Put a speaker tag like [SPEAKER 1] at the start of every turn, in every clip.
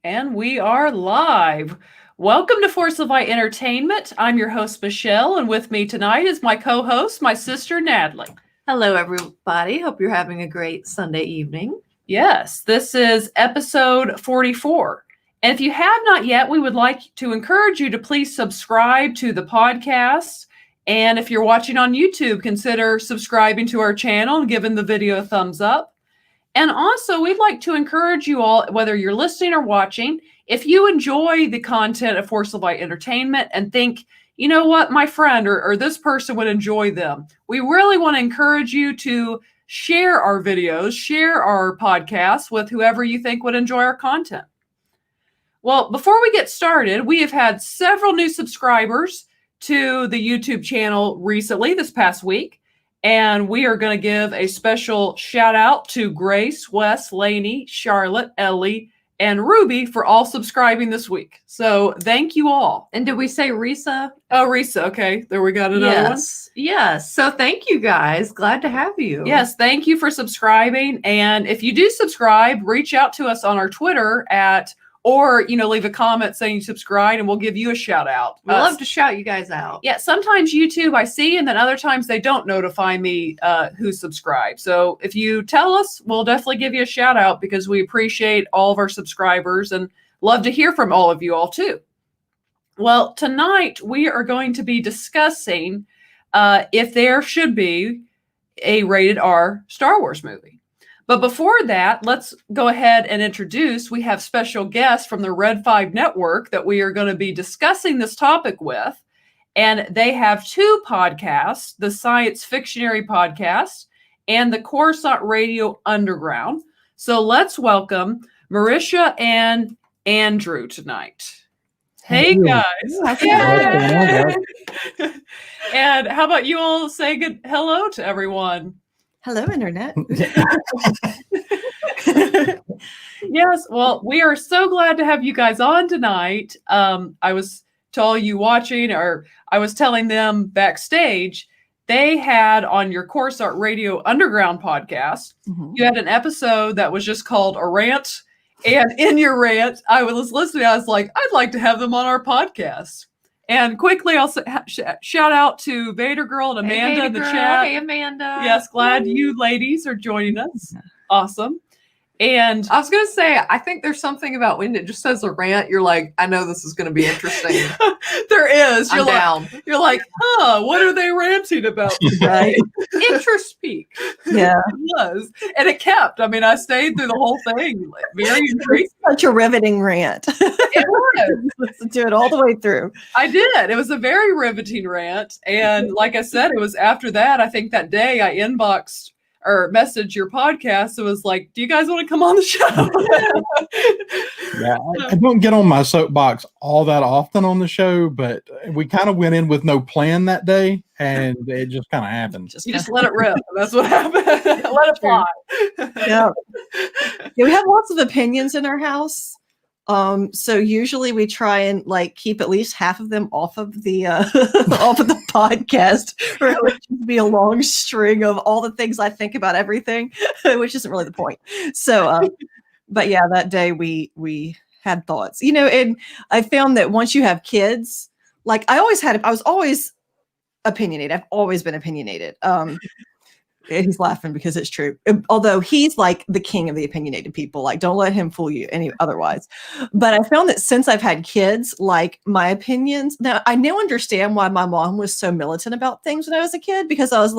[SPEAKER 1] And we are live. Welcome to Force of Light Entertainment. I'm your host, Michelle, and with me tonight is my co-host, my sister, Natalie.
[SPEAKER 2] Hello, everybody. Hope you're having a great Sunday evening.
[SPEAKER 1] Yes, this is episode 44. And if you have not yet, we would like to encourage you to please subscribe to the podcast. And if you're watching on YouTube, consider subscribing to our channel and giving the video a thumbs up. And also, we'd like to encourage you all, whether you're listening or watching, if you enjoy the content of Force of Light Entertainment and think, you know what, my friend or this person would enjoy them, we really want to encourage you to share our videos, share our podcasts with whoever you think would enjoy our content. Well, before we get started, we have had several new subscribers to the YouTube channel recently this past week. And we are going to give a special shout out to Grace, Wes, Lainey, Charlotte, Ellie, and Ruby for all subscribing this week. So thank you all.
[SPEAKER 2] And did we say Risa?
[SPEAKER 1] Oh, Risa. Okay. There we got another one.
[SPEAKER 2] Yes. So thank you guys. Glad to have you.
[SPEAKER 1] Yes. Thank you for subscribing. And if you do subscribe, reach out to us on our Twitter or leave a comment saying you subscribe and we'll give you a shout out.
[SPEAKER 2] We love to shout you guys out.
[SPEAKER 1] Yeah, sometimes YouTube I see, and then other times they don't notify me who subscribed. So if you tell us, we'll definitely give you a shout out because we appreciate all of our subscribers and love to hear from all of you all too. Well, tonight we are going to be discussing if there should be a rated R Star Wars movie. But before that, let's go ahead and introduce, we have special guests from the Red 5 Network that we are going to be discussing this topic with. And they have two podcasts, the Science Fictionary Podcast and the Coruscant Radio Underground. So let's welcome Marisha and Andrew tonight. Hey, guys. Yay! And how about you all say good hello to everyone?
[SPEAKER 2] Hello, Internet.
[SPEAKER 1] Yes, well, we are so glad to have you guys on tonight. I was to all you watching, or I was telling them backstage, they had on your Coruscant Radio Underground podcast, you had an episode that was just called A Rant. And in your rant, I was listening, I was like, I'd like to have them on our podcast. And quickly, I'll shout out to Vader Girl and Amanda in the chat.
[SPEAKER 2] Hey, Amanda.
[SPEAKER 1] Yes, glad you ladies are joining us. Awesome. And
[SPEAKER 3] I was going to say, I think there's something about when it just says a rant, you're like, I know this is going to be interesting.
[SPEAKER 1] There is.
[SPEAKER 3] I'm down.
[SPEAKER 1] You're like, what are they ranting about today? Introspeak.
[SPEAKER 2] Yeah.
[SPEAKER 1] It was. And it kept. I mean, I stayed through the whole thing. Very intriguing.
[SPEAKER 2] Such a riveting rant.
[SPEAKER 1] It was.
[SPEAKER 2] Listen to it all the way through.
[SPEAKER 1] I did. It was a very riveting rant. And like I said, it was after that, I think that day I inboxed or message your podcast. It was like, do you guys want to come on the show?
[SPEAKER 4] Yeah, I don't get on my soapbox all that often on the show, but we kind of went in with no plan that day, and it just kind of happened.
[SPEAKER 1] You just let it rip. That's what happened. Let it fly.
[SPEAKER 2] Yeah. We have lots of opinions in our house. So usually we try and keep at least half of them off of the off of the podcast, or it would just be a long string of all the things I think about everything, which isn't really the point. So, but yeah, that day we had thoughts, and I found that once you have kids, I was always opinionated. I've always been opinionated. He's laughing because it's true. Although he's the king of the opinionated people. Don't let him fool you otherwise. But I found that since I've had kids, my opinions. Now I now understand why my mom was so militant about things when I was a kid, because I was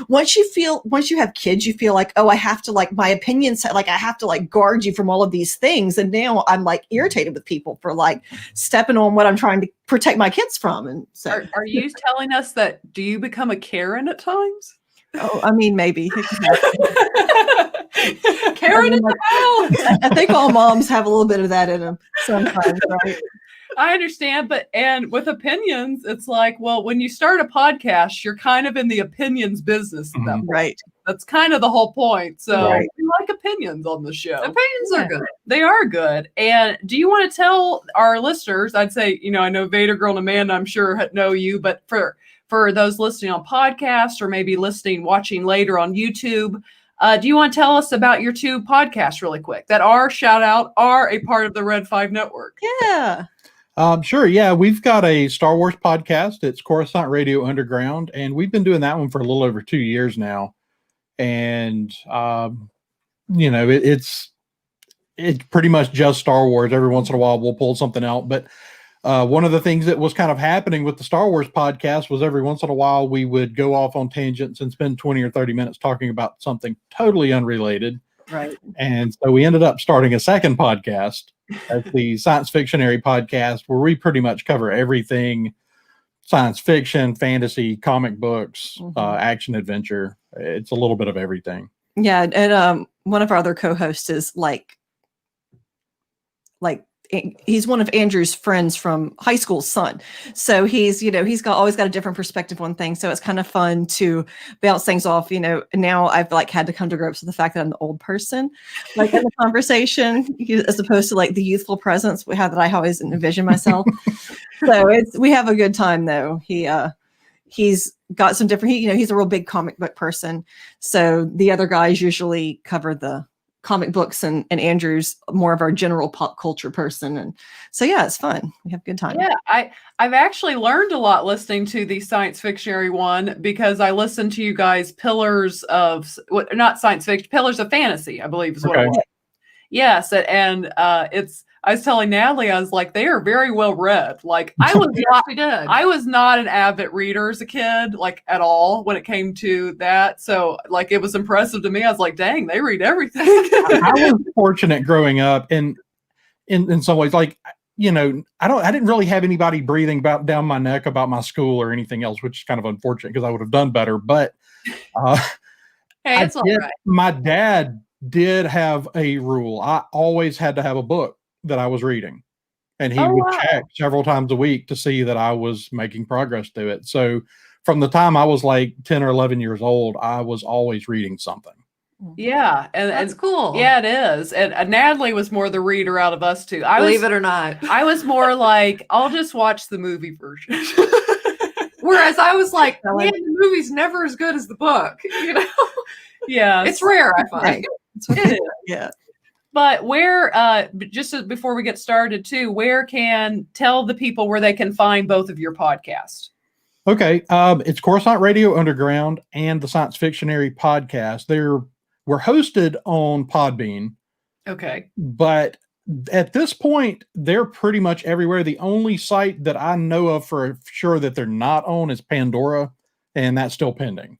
[SPEAKER 2] once you have kids, you feel I have to my opinions, I have to guard you from all of these things. And now I'm irritated with people for stepping on what I'm trying to protect my kids from. And so
[SPEAKER 1] are you telling us that, do you become a Karen at times?
[SPEAKER 2] Oh, I mean, maybe.
[SPEAKER 1] Karen in the house.
[SPEAKER 2] I think all moms have a little bit of that in them sometimes, right?
[SPEAKER 1] I understand, and with opinions, it's well, when you start a podcast, you're kind of in the opinions business at that point.
[SPEAKER 2] Right.
[SPEAKER 1] That's kind of the whole point. So
[SPEAKER 2] right.
[SPEAKER 1] We like opinions on the show.
[SPEAKER 3] Opinions are good.
[SPEAKER 1] They are good. And do you want to tell our listeners, I'd say, I know Vader Girl and Amanda, I'm sure know you, but for those listening on podcast or maybe watching later on YouTube, Do you want to tell us about your 2 podcasts really quick that are, shout out, are a part of the Red 5 Network?
[SPEAKER 2] Yeah.
[SPEAKER 4] Sure. Yeah, we've got a Star Wars podcast. It's Coruscant Radio Underground, and we've been doing that one for a little over 2 years now. And it's pretty much just Star Wars. Every once in a while, we'll pull something out. But one of the things that was kind of happening with the Star Wars podcast was every once in a while we would go off on tangents and spend 20 or 30 minutes talking about something totally unrelated.
[SPEAKER 2] Right.
[SPEAKER 4] And so we ended up starting a second podcast. That's the Science Fictionary podcast, where we pretty much cover everything science fiction, fantasy, comic books, action adventure. It's a little bit of everything.
[SPEAKER 2] Yeah. And one of our other co-hosts is like he's one of Andrew's friends from high school, son. So he's always got a different perspective on things. So it's kind of fun to bounce things off, now I've had to come to grips with the fact that I'm the old person, in the conversation, as opposed to the youthful presence we have that I always envision myself. So we have a good time though. He's got some different, he's a real big comic book person. So the other guys usually cover the comic books, and Andrew's more of our general pop culture person. And so, yeah, it's fun. We have a good time.
[SPEAKER 1] Yeah, I've actually learned a lot listening to the Science Fictionary one, because I listened to you guys Pillars of, not science fiction, Pillars of Fantasy, I believe is what it was. Yes, and I was telling Natalie, I was like, they are very well read. I was not an avid reader as a kid, at all when it came to that. So it was impressive to me. I was like, dang, they read everything.
[SPEAKER 4] I was fortunate growing up in some ways, I didn't really have anybody breathing down my neck about my school or anything else, which is kind of unfortunate because I would have done better. But
[SPEAKER 1] hey, it's all right.
[SPEAKER 4] My dad did have a rule. I always had to have a book that I was reading, and he would check several times a week to see that I was making progress to it. So from the time I was 10 or 11 years old, I was always reading something.
[SPEAKER 1] Yeah, and
[SPEAKER 3] that's cool.
[SPEAKER 1] Yeah, it is. And Natalie was more the reader out of us two.
[SPEAKER 3] Believe it or not,
[SPEAKER 1] I was more I'll just watch the movie version.
[SPEAKER 3] Whereas I was man, the movie's never as good as the book.
[SPEAKER 1] Yeah,
[SPEAKER 3] it's rare, I find.
[SPEAKER 1] It is.
[SPEAKER 2] Yeah.
[SPEAKER 1] But where, before we get started too, tell the people where they can find both of your podcasts.
[SPEAKER 4] Okay. It's Coruscant Radio Underground and the Science Fictionary podcast. We're hosted on Podbean.
[SPEAKER 1] Okay.
[SPEAKER 4] But at this point, they're pretty much everywhere. The only site that I know of for sure that they're not on is Pandora, and that's still pending.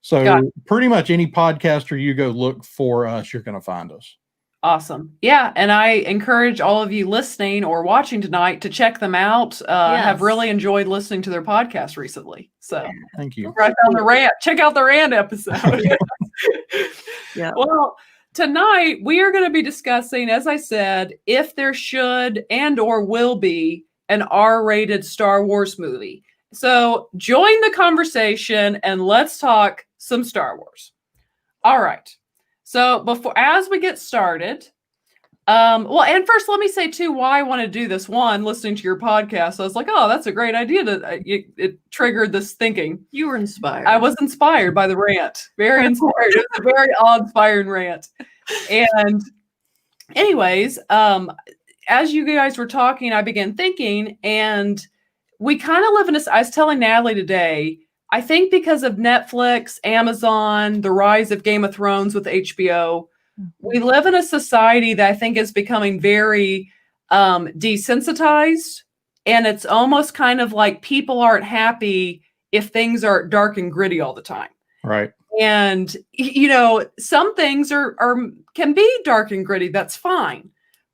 [SPEAKER 4] So pretty much any podcaster you go look for us, you're going to find us.
[SPEAKER 1] Awesome. Yeah. And I encourage all of you listening or watching tonight to check them out. I have really enjoyed listening to their podcast recently. So
[SPEAKER 4] thank you.
[SPEAKER 1] Right on the rant. Check out the rant episode.
[SPEAKER 2] Yeah.
[SPEAKER 1] Well, tonight we are going to be discussing, as I said, if there should and or will be an R-rated Star Wars movie. So join the conversation and let's talk some Star Wars. All right. So as we get started, and first let me say too why I want to do this. One, listening to your podcast, I was like, oh, that's a great idea. It triggered this thinking.
[SPEAKER 3] You were inspired.
[SPEAKER 1] I was inspired by the rant. Very inspired. It was a very awe-inspiring rant. And anyways, as you guys were talking, I began thinking, and we kind of live in I was telling Natalie today, I think because of Netflix, Amazon, the rise of Game of Thrones with HBO, we live in a society that I think is becoming very desensitized. And it's almost kind of like people aren't happy if things are dark and gritty all the time.
[SPEAKER 4] Right.
[SPEAKER 1] And, some things can be dark and gritty. That's fine.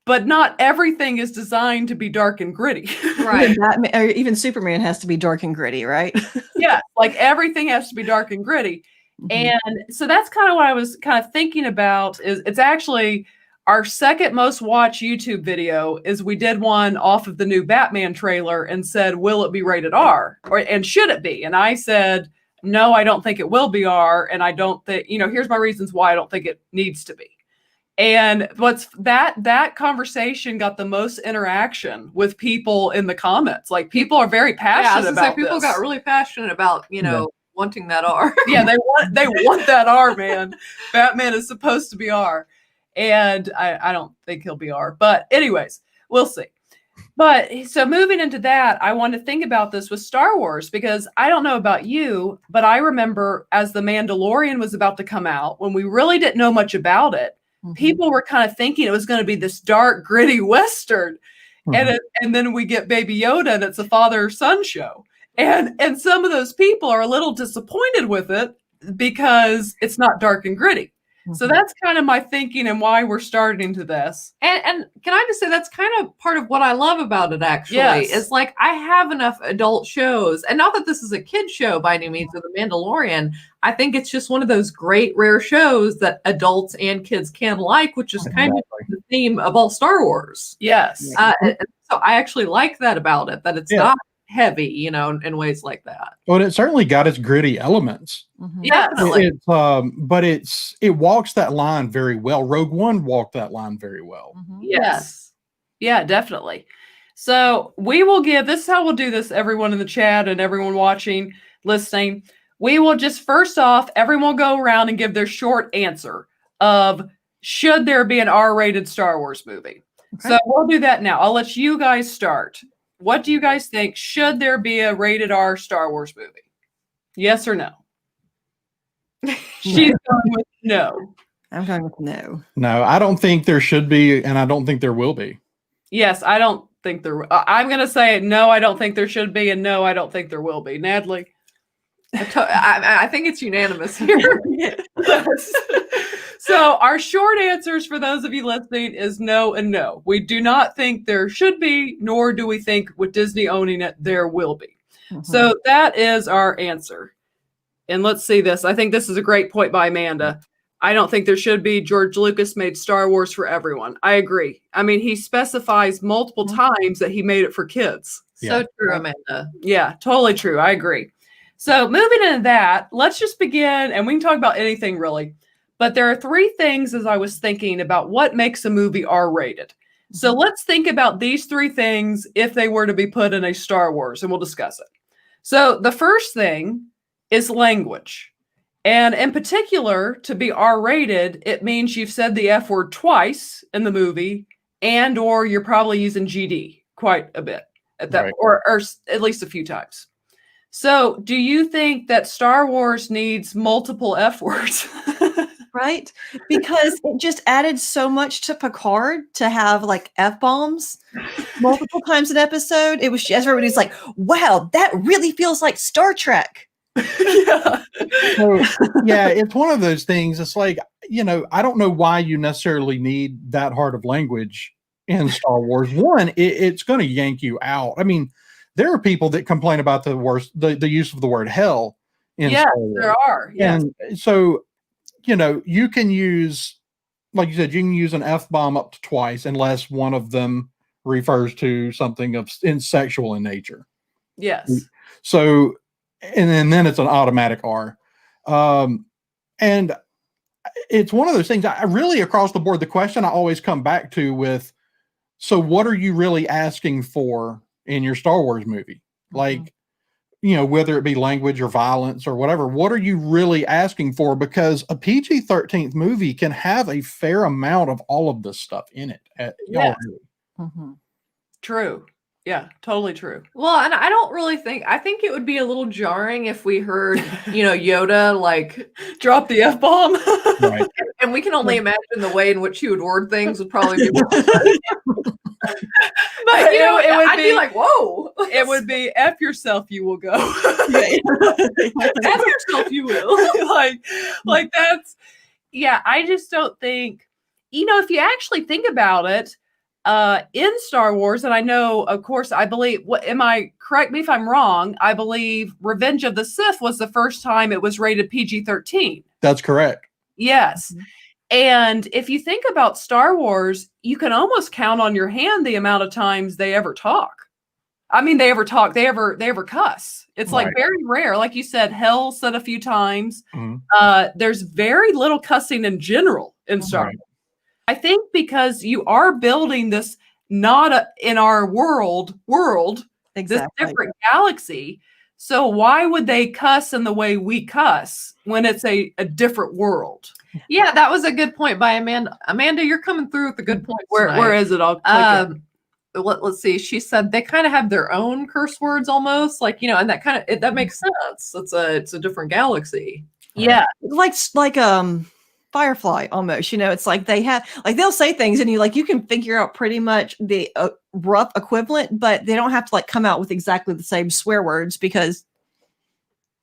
[SPEAKER 1] But not everything is designed to be dark and gritty.
[SPEAKER 3] Right.
[SPEAKER 2] Batman, or even Superman has to be dark and gritty, right?
[SPEAKER 1] Yeah, everything has to be dark and gritty. And so that's kind of what I was kind of thinking about. It's actually our second most watched YouTube video. Is we did one off of the new Batman trailer and said, will it be rated R? And should it be? And I said, no, I don't think it will be R. And I don't think, here's my reasons why I don't think it needs to be. And that conversation got the most interaction with people in the comments. People are very passionate about
[SPEAKER 3] people
[SPEAKER 1] this.
[SPEAKER 3] got really passionate about, wanting that R.
[SPEAKER 1] Yeah, they want that R, man. Batman is supposed to be R. And I don't think he'll be R. But anyways, we'll see. But so moving into that, I want to think about this with Star Wars, because I don't know about you, but I remember as The Mandalorian was about to come out, when we really didn't know much about it, people were kind of thinking it was going to be this dark, gritty Western. And then we get Baby Yoda and it's a father-son show. And some of those people are a little disappointed with it because it's not dark and gritty. So that's kind of my thinking and why we're starting to this.
[SPEAKER 3] And can I just say that's kind of part of what I love about it, actually.
[SPEAKER 1] Yes.
[SPEAKER 3] Is like I have enough adult shows, and not that this is a kid show by any means of The Mandalorian. I think it's just one of those great rare shows that adults and kids can like, which is kind of the theme of all Star Wars.
[SPEAKER 1] Yes.
[SPEAKER 3] So I actually like that about it, that it's not heavy, you know, in ways like that.
[SPEAKER 4] Well, it certainly got its gritty elements.
[SPEAKER 1] Yes.
[SPEAKER 4] But it walks that line very well. Rogue One walked that line very well.
[SPEAKER 1] Yes. Yeah, definitely. So we will give, this is how we'll do this, everyone in the chat and everyone watching, listening. We will just, first off, everyone go around and give their short answer of, should there be an R-rated Star Wars movie? Okay. So we'll do that now. I'll let you guys start. What do you guys think? Should there be a rated R Star Wars movie? Yes or no? She's going with no.
[SPEAKER 2] I'm going with no.
[SPEAKER 4] No, I don't think there should be, and I don't think there will be.
[SPEAKER 1] Yes, I don't think there. I'm going to say no, I don't think there should be, and no, I don't think there will be. Natalie?
[SPEAKER 3] I think it's unanimous here.
[SPEAKER 1] Yes. So our short answers for those of you listening is no and no. We do not think there should be, nor do we think with Disney owning it, there will be. So that is our answer. And let's see this. I think this is a great point by Amanda. I don't think there should be. George Lucas made Star Wars for everyone. I agree. I mean, he specifies multiple times that he made it for kids.
[SPEAKER 3] So true, Amanda.
[SPEAKER 1] Yeah, totally true. I agree. So moving into that, let's just begin, and we can talk about anything really. But there are three things as I was thinking about what makes a movie R-rated. So let's think about these three things if they were to be put in a Star Wars, and we'll discuss it. So the first thing is language. And in particular, to be R-rated, it means you've said the F word twice in the movie, and or you're probably using GD quite a bit at that, or at least a few times. So do you think that Star Wars needs multiple F words?
[SPEAKER 2] Right? Because it just added so much to Picard to have like F-bombs multiple times an episode. It was just, everybody's like, wow, that really feels like Star Trek.
[SPEAKER 1] Yeah.
[SPEAKER 4] So, yeah, it's one of those things. It's like, you know, I don't know why you necessarily need that hard of language in Star Wars. One, it's going to yank you out. I mean, there are people that complain about the use of the word hell in Star Wars.
[SPEAKER 1] There are. Yes.
[SPEAKER 4] And so, you know, you can use, like you said, you can use an F-bomb up to twice unless one of them refers to something sexual in nature.
[SPEAKER 1] Yes.
[SPEAKER 4] So, and then it's an automatic R. And it's one of those things I really across the board, the question I always come back to with, so what are you really asking for in your Star Wars movie? Like, you know, whether it be language or violence or whatever, what are you really asking for? Because a PG-13 movie can have a fair amount of all of this stuff in it.
[SPEAKER 1] True. Yeah, totally true.
[SPEAKER 3] Well, and I don't really think, I think it would be a little jarring if we heard, you know, Yoda like
[SPEAKER 1] drop the F-bomb.
[SPEAKER 4] Right.
[SPEAKER 3] And we can only imagine the way in which he would word things would probably be But you know, it would be like, whoa.
[SPEAKER 1] It would be F yourself, you will go.
[SPEAKER 3] F yourself, you will.
[SPEAKER 1] like that's, yeah, I just don't think, you know, if you actually think about it, in Star Wars, and I know, of course, I believe, correct me if I'm wrong, I believe Revenge of the Sith was the first time it was rated PG-13.
[SPEAKER 4] That's correct.
[SPEAKER 1] Yes. And if you think about Star Wars, you can almost count on your hand the amount of times they ever talk. I mean, they ever cuss. It's like very rare. Like you said, hell said a few times. There's very little cussing in general in Star Wars. I think because you are building this in our world,
[SPEAKER 2] exactly.
[SPEAKER 1] This different galaxy. So why would they cuss in the way we cuss when it's a different world?
[SPEAKER 3] Yeah, that was a good point by Amanda. Amanda, you're coming through with a good point.
[SPEAKER 1] Where is it? I'll click it.
[SPEAKER 3] Let's see. She said they kind of have their own curse words almost, like, and that kind of that makes sense. It's a different galaxy.
[SPEAKER 1] Yeah,
[SPEAKER 2] like Firefly almost. It's like they have, like, they'll say things and you can figure out pretty much the rough equivalent, but they don't have to like come out with exactly the same swear words because,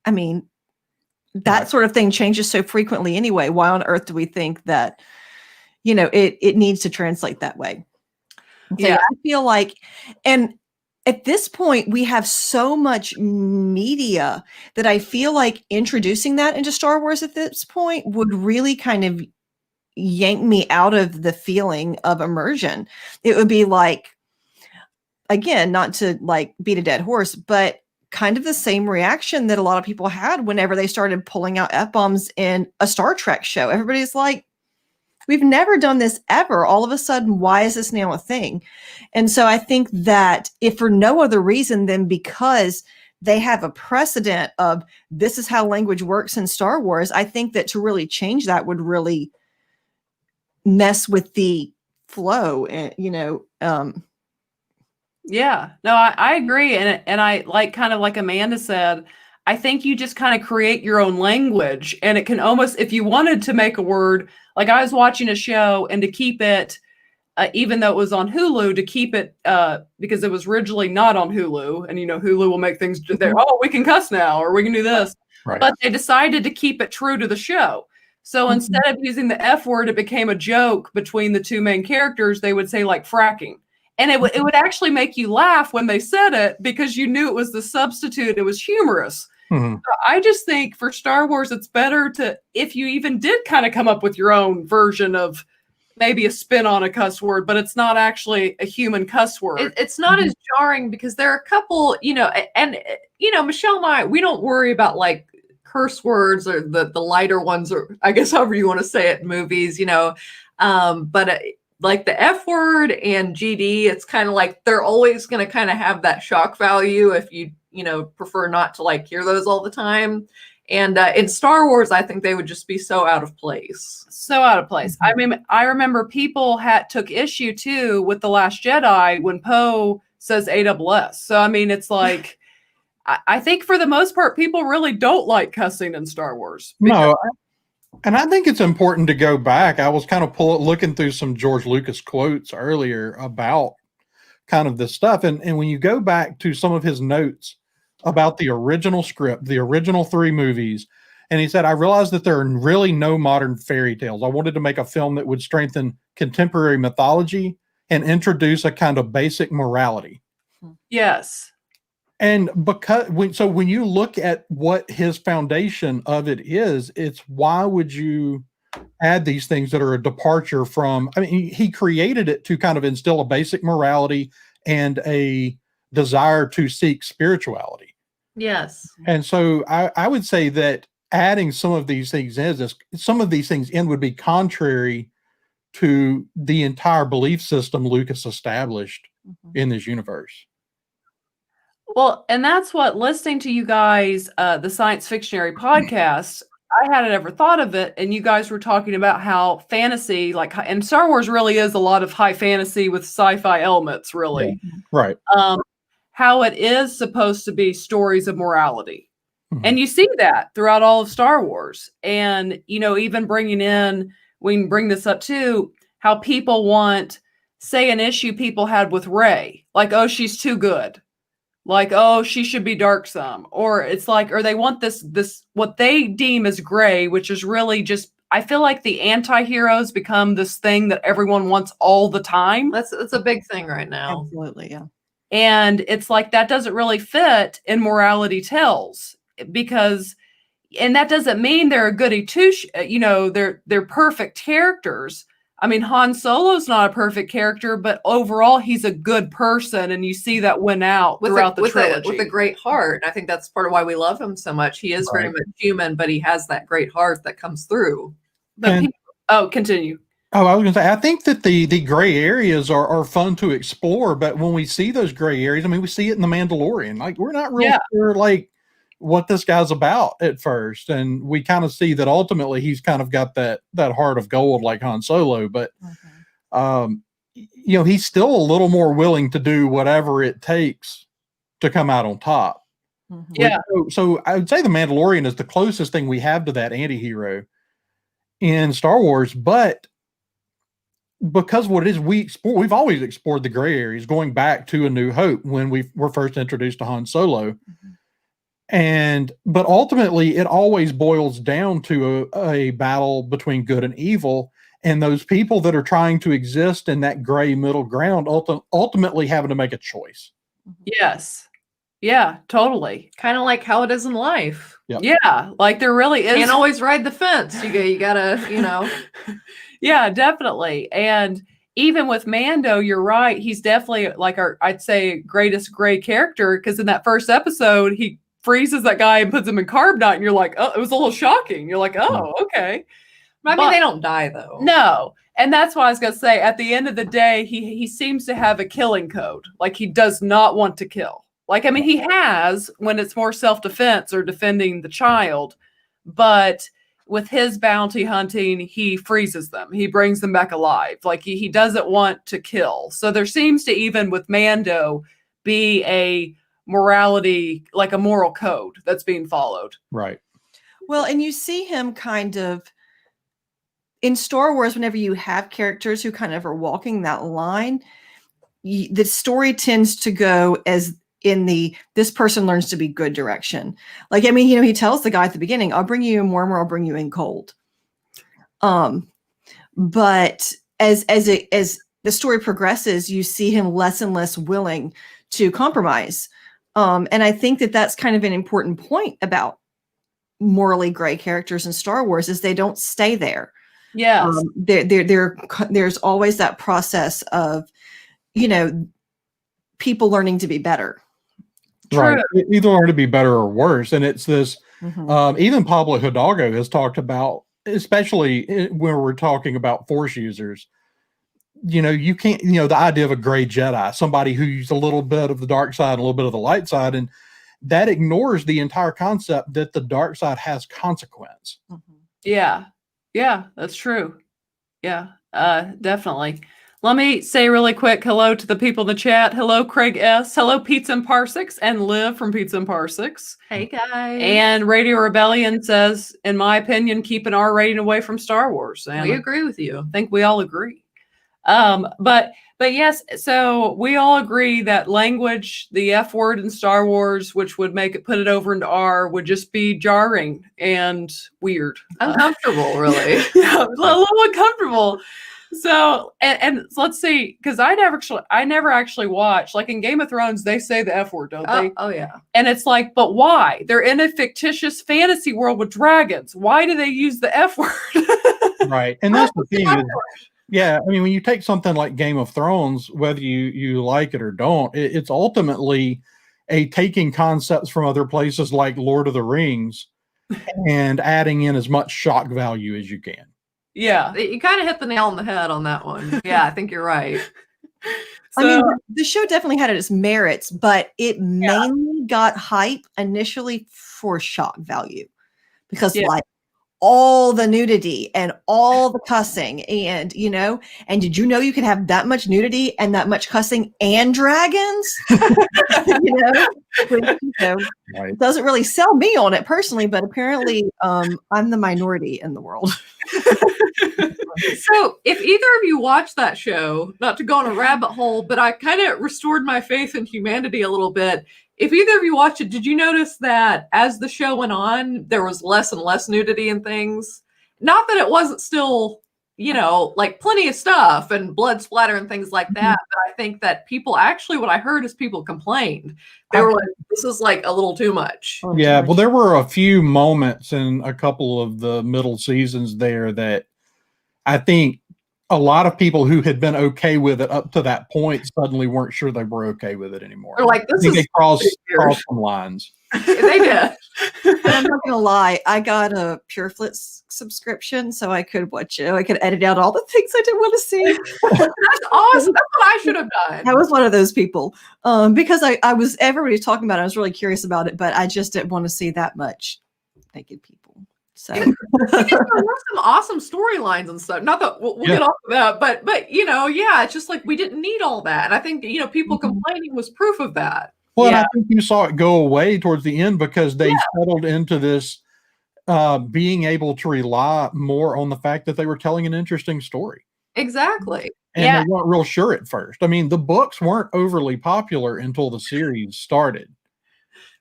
[SPEAKER 2] I mean, that sort of thing changes so frequently anyway. Why on earth do we think that, it needs to translate that way? So
[SPEAKER 1] yeah,
[SPEAKER 2] I feel like, and at this point, we have so much media that I feel like introducing that into Star Wars at this point would really kind of yank me out of the feeling of immersion. It would be like, again, not to like beat a dead horse, but kind of the same reaction that a lot of people had whenever they started pulling out F-bombs in a Star Trek show. Everybody's like, we've never done this ever. All of a sudden, why is this now a thing? And so I think that if for no other reason than because they have a precedent of this is how language works in Star Wars, I think that to really change that would really mess with the flow. And,
[SPEAKER 1] yeah. No, I agree. And I like, kind of like Amanda said, I think you just kind of create your own language, and it can almost, if you wanted to make a word, like I was watching a show and to keep it, even though it was on Hulu, to keep it, because it was originally not on Hulu, and Hulu will make things there. Oh, we can cuss now, or we can do this,
[SPEAKER 4] Right.
[SPEAKER 1] But they decided to keep it true to the show. So instead of using the F word, it became a joke between the two main characters. They would say like fracking. And it would actually make you laugh when they said it because you knew it was the substitute. It was humorous.
[SPEAKER 4] Mm-hmm.
[SPEAKER 1] So I just think for Star Wars, it's better to, if you even did kind of come up with your own version of maybe a spin on a cuss word, but it's not actually a human cuss word.
[SPEAKER 3] It's not as jarring because there are a couple, and Michelle and I, we don't worry about like curse words or the lighter ones, or I guess however you want to say it in movies, but like the F word and GD, it's kind of like they're always going to kind of have that shock value if you prefer not to like hear those all the time. And in Star Wars, I think they would just be so out of place.
[SPEAKER 1] So out of place. I mean, I remember people took issue too with The Last Jedi when Poe says AWS. So, I mean, it's like, I think for the most part, people really don't like cussing in Star Wars.
[SPEAKER 4] No, and I think it's important to go back. I was kind of looking through some George Lucas quotes earlier about kind of this stuff. And when you go back to some of his notes about the original script, the original 3 movies, and he said, I realized that there are really no modern fairy tales. I wanted to make a film that would strengthen contemporary mythology and introduce a kind of basic morality.
[SPEAKER 1] Yes.
[SPEAKER 4] And when you look at what his foundation of it is, it's why would you add these things that are a departure from, I mean, he created it to kind of instill a basic morality and a desire to seek spirituality.
[SPEAKER 3] Yes.
[SPEAKER 4] And so I would say that adding some of these things in would be contrary to the entire belief system Lucas established in this universe.
[SPEAKER 1] Well, and that's what listening to you guys, the Science Fictionary podcast, I hadn't ever thought of it. And you guys were talking about how fantasy, and Star Wars really is a lot of high fantasy with sci-fi elements, really.
[SPEAKER 4] Yeah. Right.
[SPEAKER 1] How it is supposed to be stories of morality.
[SPEAKER 4] Mm-hmm.
[SPEAKER 1] And you see that throughout all of Star Wars. And, even bringing in, we can bring this up too, how people want, say an issue people had with Rey, like, oh, she's too good. Like, oh, she should be dark some, or it's like, or they want this what they deem as gray, which is really just, I feel like the anti-heroes become this thing that everyone wants all the time.
[SPEAKER 3] That's a big thing right now.
[SPEAKER 2] Absolutely, yeah.
[SPEAKER 1] And it's like, that doesn't really fit in morality tales because, and that doesn't mean they're a goody two, they're perfect characters. I mean, Han Solo's not a perfect character, but overall, he's a good person, and you see that win out throughout the trilogy.
[SPEAKER 3] With a great heart. I think that's part of why we love him so much. He is very much human, but he has that great heart that comes through.
[SPEAKER 1] Continue.
[SPEAKER 4] Oh, I was going to say, I think that the gray areas are fun to explore, but when we see those gray areas, I mean, we see it in The Mandalorian. Like, we're not real sure, like, what this guy's about at first. And we kind of see that ultimately he's kind of got that heart of gold like Han Solo, but he's still a little more willing to do whatever it takes to come out on top.
[SPEAKER 1] Yeah.
[SPEAKER 4] So I would say the Mandalorian is the closest thing we have to that anti-hero in Star Wars, but because what it is, we've always explored the gray areas going back to A New Hope when we were first introduced to Han Solo. But ultimately it always boils down to a battle between good and evil, and those people that are trying to exist in that gray middle ground ultimately having to make a choice.
[SPEAKER 1] Yes. Yeah, totally.
[SPEAKER 3] Kind of like how it is in life.
[SPEAKER 4] Yep.
[SPEAKER 1] Yeah, like there really is.
[SPEAKER 3] Can't always ride the fence. You gotta,
[SPEAKER 1] Yeah, definitely. And even with Mando, you're right. He's definitely like I'd say, greatest gray character, because in that first episode, he freezes that guy and puts him in carbonite, and you're like, oh, it was a little shocking. You're like, oh, okay.
[SPEAKER 3] I mean, they don't die though.
[SPEAKER 1] No. And that's why I was going to say, at the end of the day, he seems to have a killing code. Like, he does not want to kill. Like, I mean, he has when it's more self-defense or defending the child, but with his bounty hunting, he freezes them. He brings them back alive. Like, he doesn't want to kill. So there seems to, even with Mando, be a morality, like a moral code that's being followed.
[SPEAKER 4] Right.
[SPEAKER 2] Well, and you see him kind of in Star Wars, whenever you have characters who kind of are walking that line, the story tends to go as in this person learns to be good direction. Like, I mean, he tells the guy at the beginning, I'll bring you in warm or I'll bring you in cold. But as the story progresses, you see him less and less willing to compromise. And I think that's kind of an important point about morally gray characters in Star Wars, is they don't stay there.
[SPEAKER 1] Yes.
[SPEAKER 2] There's always that process of, people learning to be better.
[SPEAKER 4] Right. Either learn to be better or worse. And it's this, even Pablo Hidalgo has talked about, especially when we're talking about Force users, you can't, the idea of a gray Jedi, somebody who's a little bit of the dark side, a little bit of the light side. And that ignores the entire concept that the dark side has consequence.
[SPEAKER 1] Yeah. Yeah, that's true. Yeah, definitely. Let me say really quick hello to the people in the chat. Hello, Craig S. Hello, Pizza and Parsecs, and Liv from Pizza and Parsecs.
[SPEAKER 3] Hey, guys.
[SPEAKER 1] And Radio Rebellion says, in my opinion, keep an R rating away from Star Wars. And
[SPEAKER 3] we agree with you.
[SPEAKER 1] I think we all agree. But yes, so we all agree that language, the F word in Star Wars, which would put it over into R, would just be jarring and weird.
[SPEAKER 3] Uncomfortable, really.
[SPEAKER 1] Yeah, a little uncomfortable. So, and let's see, because I never actually watched, like in Game of Thrones, they say the F word, don't they?
[SPEAKER 3] Oh, yeah.
[SPEAKER 1] And it's like, but why? They're in a fictitious fantasy world with dragons. Why do they use the F word?
[SPEAKER 4] Right. And that's the thing is, yeah, I mean, when you take something like Game of Thrones, whether you like it or don't, it's ultimately taking concepts from other places like Lord of the Rings and adding in as much shock value as you can.
[SPEAKER 1] Yeah.
[SPEAKER 3] You kind of hit the nail on the head on that one. Yeah, I think you're right.
[SPEAKER 2] I mean, the show definitely had its merits, but it mainly got hype initially for shock value because like all the nudity and all the cussing and and did you could have that much nudity and that much cussing and dragons? It doesn't really sell me on it personally, but apparently I'm the minority in the world.
[SPEAKER 3] So if either of you watched that show, not to go on a rabbit hole, but I kind of restored my faith in humanity a little bit. If either of you watched it, did you notice that as the show went on, there was less and less nudity and things? Not that it wasn't still, like plenty of stuff and blood splatter and things like that. But I think that people actually, what I heard is people complained. They were like, this is like a little too much.
[SPEAKER 4] Yeah, well, there were a few moments in a couple of the middle seasons there that I think a lot of people who had been okay with it up to that point suddenly weren't sure they were okay with it anymore.
[SPEAKER 3] They're like, this is
[SPEAKER 4] they crossed some lines.
[SPEAKER 3] They did.
[SPEAKER 2] And I'm not gonna lie, I got a PureFlix subscription so I could watch it. I could edit out all the things I didn't want to see.
[SPEAKER 3] That's awesome. That's what I should have done.
[SPEAKER 2] I was one of those people. Because I was everybody was talking about it. I was really curious about it, but I just didn't want to see that much naked people. So
[SPEAKER 3] There were some awesome storylines and stuff. Not that we'll get off of that, but it's just like we didn't need all that. And I think people complaining was proof of that.
[SPEAKER 4] Well, and I think you saw it go away towards the end because they settled into this being able to rely more on the fact that they were telling an interesting story.
[SPEAKER 3] Exactly.
[SPEAKER 4] And they weren't real sure at first. I mean, the books weren't overly popular until the series started.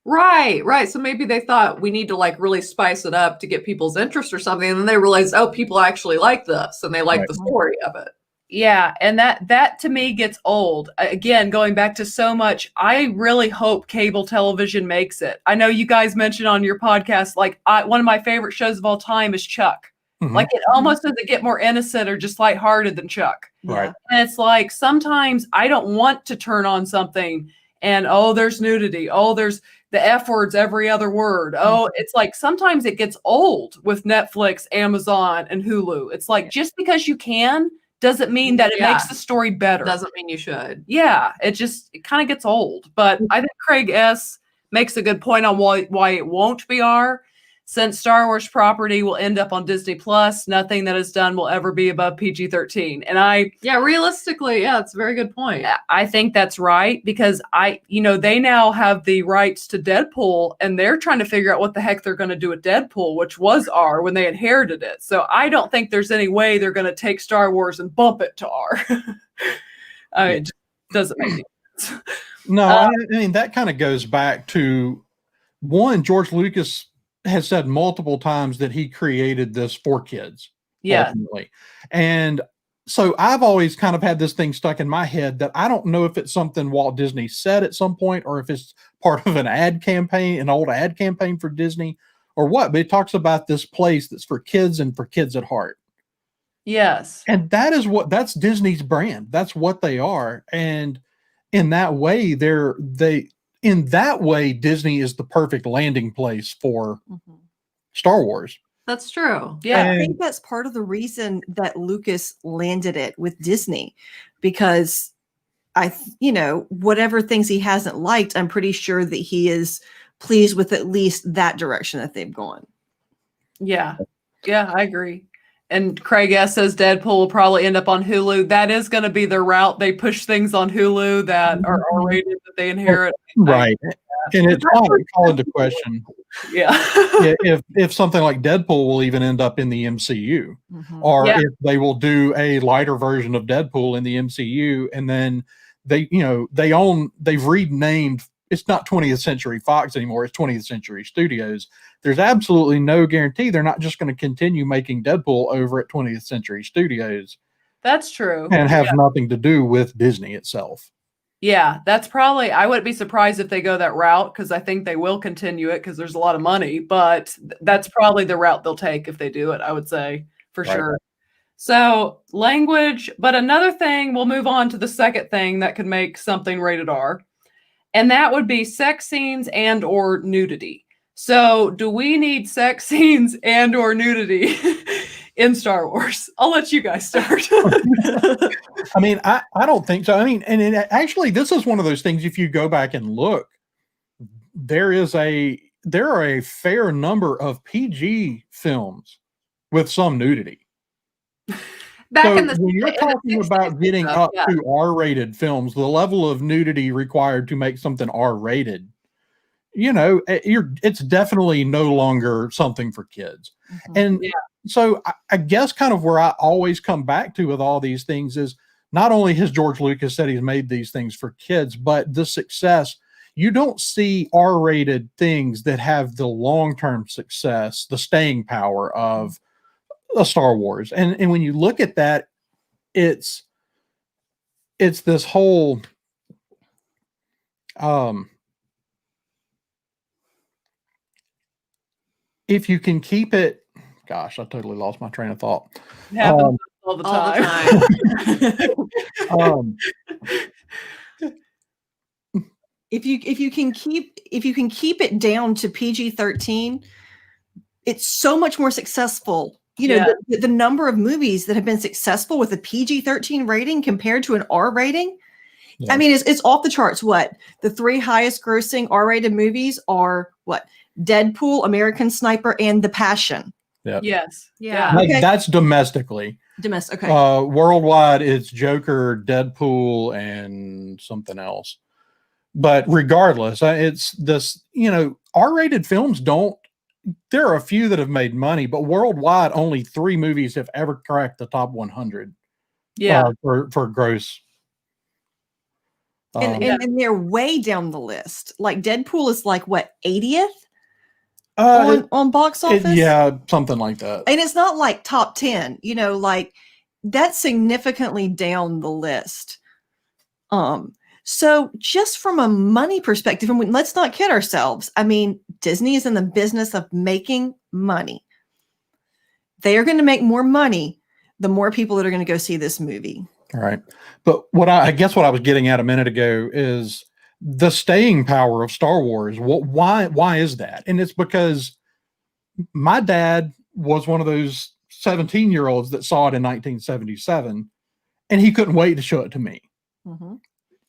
[SPEAKER 3] Right. So maybe they thought we need to like really spice it up to get people's interest or something. And then they realized, oh, people actually like this and they like the story of it.
[SPEAKER 1] Yeah, and that to me gets old. Again, going back to so much, I really hope cable television makes it. I know you guys mentioned on your podcast, like one of my favorite shows of all time is Chuck. Mm-hmm. Like it almost doesn't get more innocent or just lighthearted than Chuck.
[SPEAKER 4] Right.
[SPEAKER 1] And it's like sometimes I don't want to turn on something and there's nudity. There's the F words every other word. It's like sometimes it gets old with Netflix, Amazon, and Hulu. It's like just because you can doesn't mean that it makes the story better.
[SPEAKER 3] Doesn't mean you should.
[SPEAKER 1] Yeah, it kind of gets old. But I think Craig S. makes a good point on why it won't be R. Since Star Wars property will end up on Disney Plus, nothing that is done will ever be above PG-13. And
[SPEAKER 3] realistically, it's a very good point.
[SPEAKER 1] I think that's right because they now have the rights to Deadpool and they're trying to figure out what the heck they're going to do with Deadpool, which was R when they inherited it. So I don't think there's any way they're going to take Star Wars and bump it to R. It just doesn't make any sense.
[SPEAKER 4] No, I mean, that kind of goes back to George Lucas has said multiple times that he created this for kids. Ultimately. And so I've always kind of had this thing stuck in my head that I don't know if it's something Walt Disney said at some point or if it's part of an old ad campaign for Disney or what, but it talks about this place that's for kids and for kids at heart.
[SPEAKER 1] Yes.
[SPEAKER 4] And that's Disney's brand. That's what they are. And in that way, Disney is the perfect landing place for Star Wars.
[SPEAKER 3] That's true.
[SPEAKER 2] Yeah. I think that's part of the reason that Lucas landed it with Disney, because whatever things he hasn't liked, I'm pretty sure that he is pleased with at least that direction that they've gone.
[SPEAKER 1] Yeah. Yeah, I agree. And Craig S. says Deadpool will probably end up on Hulu. That is going to be their route. They push things on Hulu that are R-rated that they inherit.
[SPEAKER 4] Right. And it's called into question.
[SPEAKER 1] Yeah.
[SPEAKER 4] If something like Deadpool will even end up in the MCU, or if they will do a lighter version of Deadpool in the MCU, and then they've renamed. It's not 20th Century Fox anymore. It's 20th Century Studios. There's absolutely no guarantee they're not just going to continue making Deadpool over at 20th Century Studios.
[SPEAKER 1] That's true.
[SPEAKER 4] And have nothing to do with Disney itself.
[SPEAKER 1] Yeah, that's probably, I wouldn't be surprised if they go that route because I think they will continue it because there's a lot of money, but that's probably the route they'll take if they do it, I would say, for sure. So language, but another thing, we'll move on to the second thing that could make something rated R. And that would be sex scenes and or nudity. So do we need sex scenes and or nudity in Star Wars? I'll let you guys start.
[SPEAKER 4] I mean, I don't think so. I mean, and actually, this is one of those things, if you go back and look, there are a fair number of PG films with some nudity. When you're talking about getting up to R-rated films, the level of nudity required to make something R-rated, it's definitely no longer something for kids. And so I guess kind of where I always come back to with all these things is not only has George Lucas said he's made these things for kids, but the success, you don't see R-rated things that have the long-term success, the staying power of a Star Wars. And when you look at that, it's this whole if you can keep it, gosh, I totally lost my train of thought.
[SPEAKER 1] It happens all the time.
[SPEAKER 2] if you can keep it down to PG-13, it's so much more successful. The number of movies that have been successful with a PG-13 rating compared to an R rating. Yeah. I mean, it's off the charts. What the 3 highest grossing R-rated movies are? What? Deadpool, American Sniper, and The Passion.
[SPEAKER 4] Yep.
[SPEAKER 1] Yes.
[SPEAKER 3] Yeah.
[SPEAKER 4] Like, that's domestically.
[SPEAKER 2] Okay.
[SPEAKER 4] Worldwide, it's Joker, Deadpool, and something else. But regardless, it's this. R-rated films don't. There are a few that have made money, but worldwide, only 3 movies have ever cracked the top 100.
[SPEAKER 1] Yeah.
[SPEAKER 4] For gross.
[SPEAKER 2] And they're way down the list. Like Deadpool is like what 80th on box office.
[SPEAKER 4] Yeah, something like that.
[SPEAKER 2] And it's not like top 10. Like that's significantly down the list. So just from a money perspective, and let's not kid ourselves. I mean, Disney is in the business of making money. They are going to make more money the more people that are going to go see this movie.
[SPEAKER 4] All right. But I guess what I was getting at a minute ago is the staying power of Star Wars. Why is that? And it's because my dad was one of those 17-year-olds that saw it in 1977, and he couldn't wait to show it to me. Mm-hmm.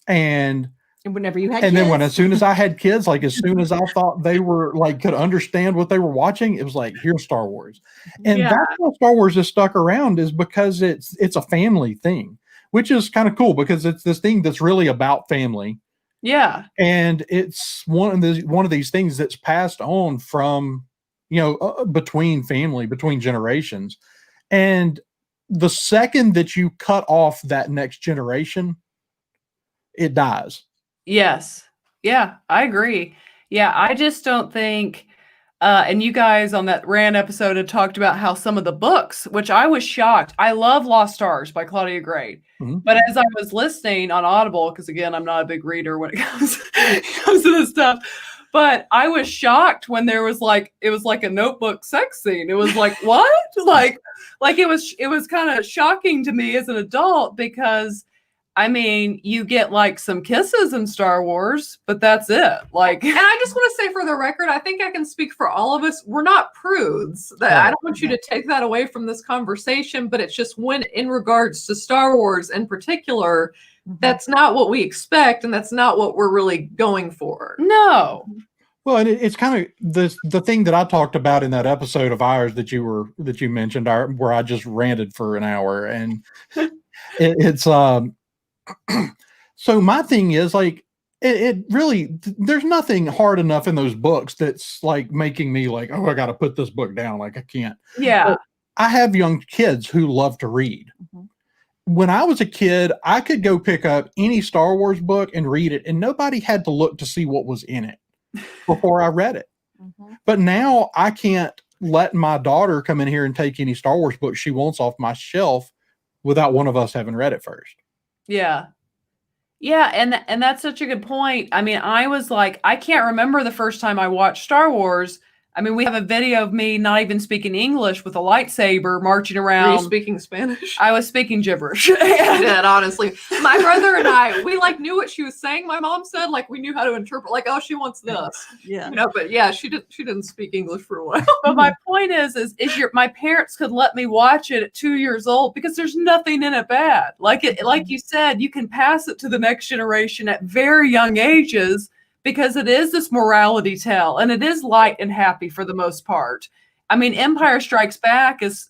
[SPEAKER 4] And
[SPEAKER 2] whenever you had
[SPEAKER 4] kids.
[SPEAKER 2] Then
[SPEAKER 4] as soon as I had kids, like as soon as I thought they were like could understand what they were watching, it was like, here's Star Wars. And that's why Star Wars is stuck around, is because it's a family thing, which is kind of cool because it's this thing that's really about family.
[SPEAKER 1] Yeah.
[SPEAKER 4] And it's one of these things that's passed on from, between family, between generations. And the second that you cut off that next generation, it dies.
[SPEAKER 1] Yes. Yeah, I agree. Yeah, I just don't think, and you guys on that Rand episode had talked about how some of the books, which I was shocked. I love Lost Stars by Claudia Gray. Mm-hmm. But as I was listening on Audible, because again, I'm not a big reader when it comes to this stuff, but I was shocked when it was like a Notebook sex scene. It was like, what? like it was kind of shocking to me as an adult because I mean, you get like some kisses in Star Wars, but that's it. Like,
[SPEAKER 3] and I just want to say for the record, I think I can speak for all of us. We're not prudes. I don't want you to take that away from this conversation, but it's just when in regards to Star Wars in particular, that's not what we expect. And that's not what we're really going for.
[SPEAKER 1] No.
[SPEAKER 4] Well, and it's kind of the thing that I talked about in that episode of ours that you mentioned, where I just ranted for an hour, and it's so my thing is like it really, there's nothing hard enough in those books that's like making me like, oh, I got to put this book down. Like I can't.
[SPEAKER 1] Yeah.
[SPEAKER 4] But I have young kids who love to read. Mm-hmm. When I was a kid, I could go pick up any Star Wars book and read it, and nobody had to look to see what was in it before I read it. Mm-hmm. But now I can't let my daughter come in here and take any Star Wars book she wants off my shelf without one of us having read it first.
[SPEAKER 1] Yeah. Yeah. And that's such a good point. I mean, I was like, I can't remember the first time I watched Star Wars. I mean, we have a video of me not even speaking English with a lightsaber marching around.
[SPEAKER 3] Were you speaking Spanish?
[SPEAKER 1] I was speaking gibberish.
[SPEAKER 3] Yeah, honestly. My brother and I, we like knew what she was saying. My mom said, like, we knew how to interpret, like, oh, she wants this.
[SPEAKER 2] Yeah.
[SPEAKER 3] But yeah, she didn't speak English for a while.
[SPEAKER 1] But my point is my parents could let me watch it at 2 years old because there's nothing in it bad. Like you said, you can pass it to the next generation at very young ages, because it is this morality tale and it is light and happy for the most part. I mean, Empire Strikes Back is,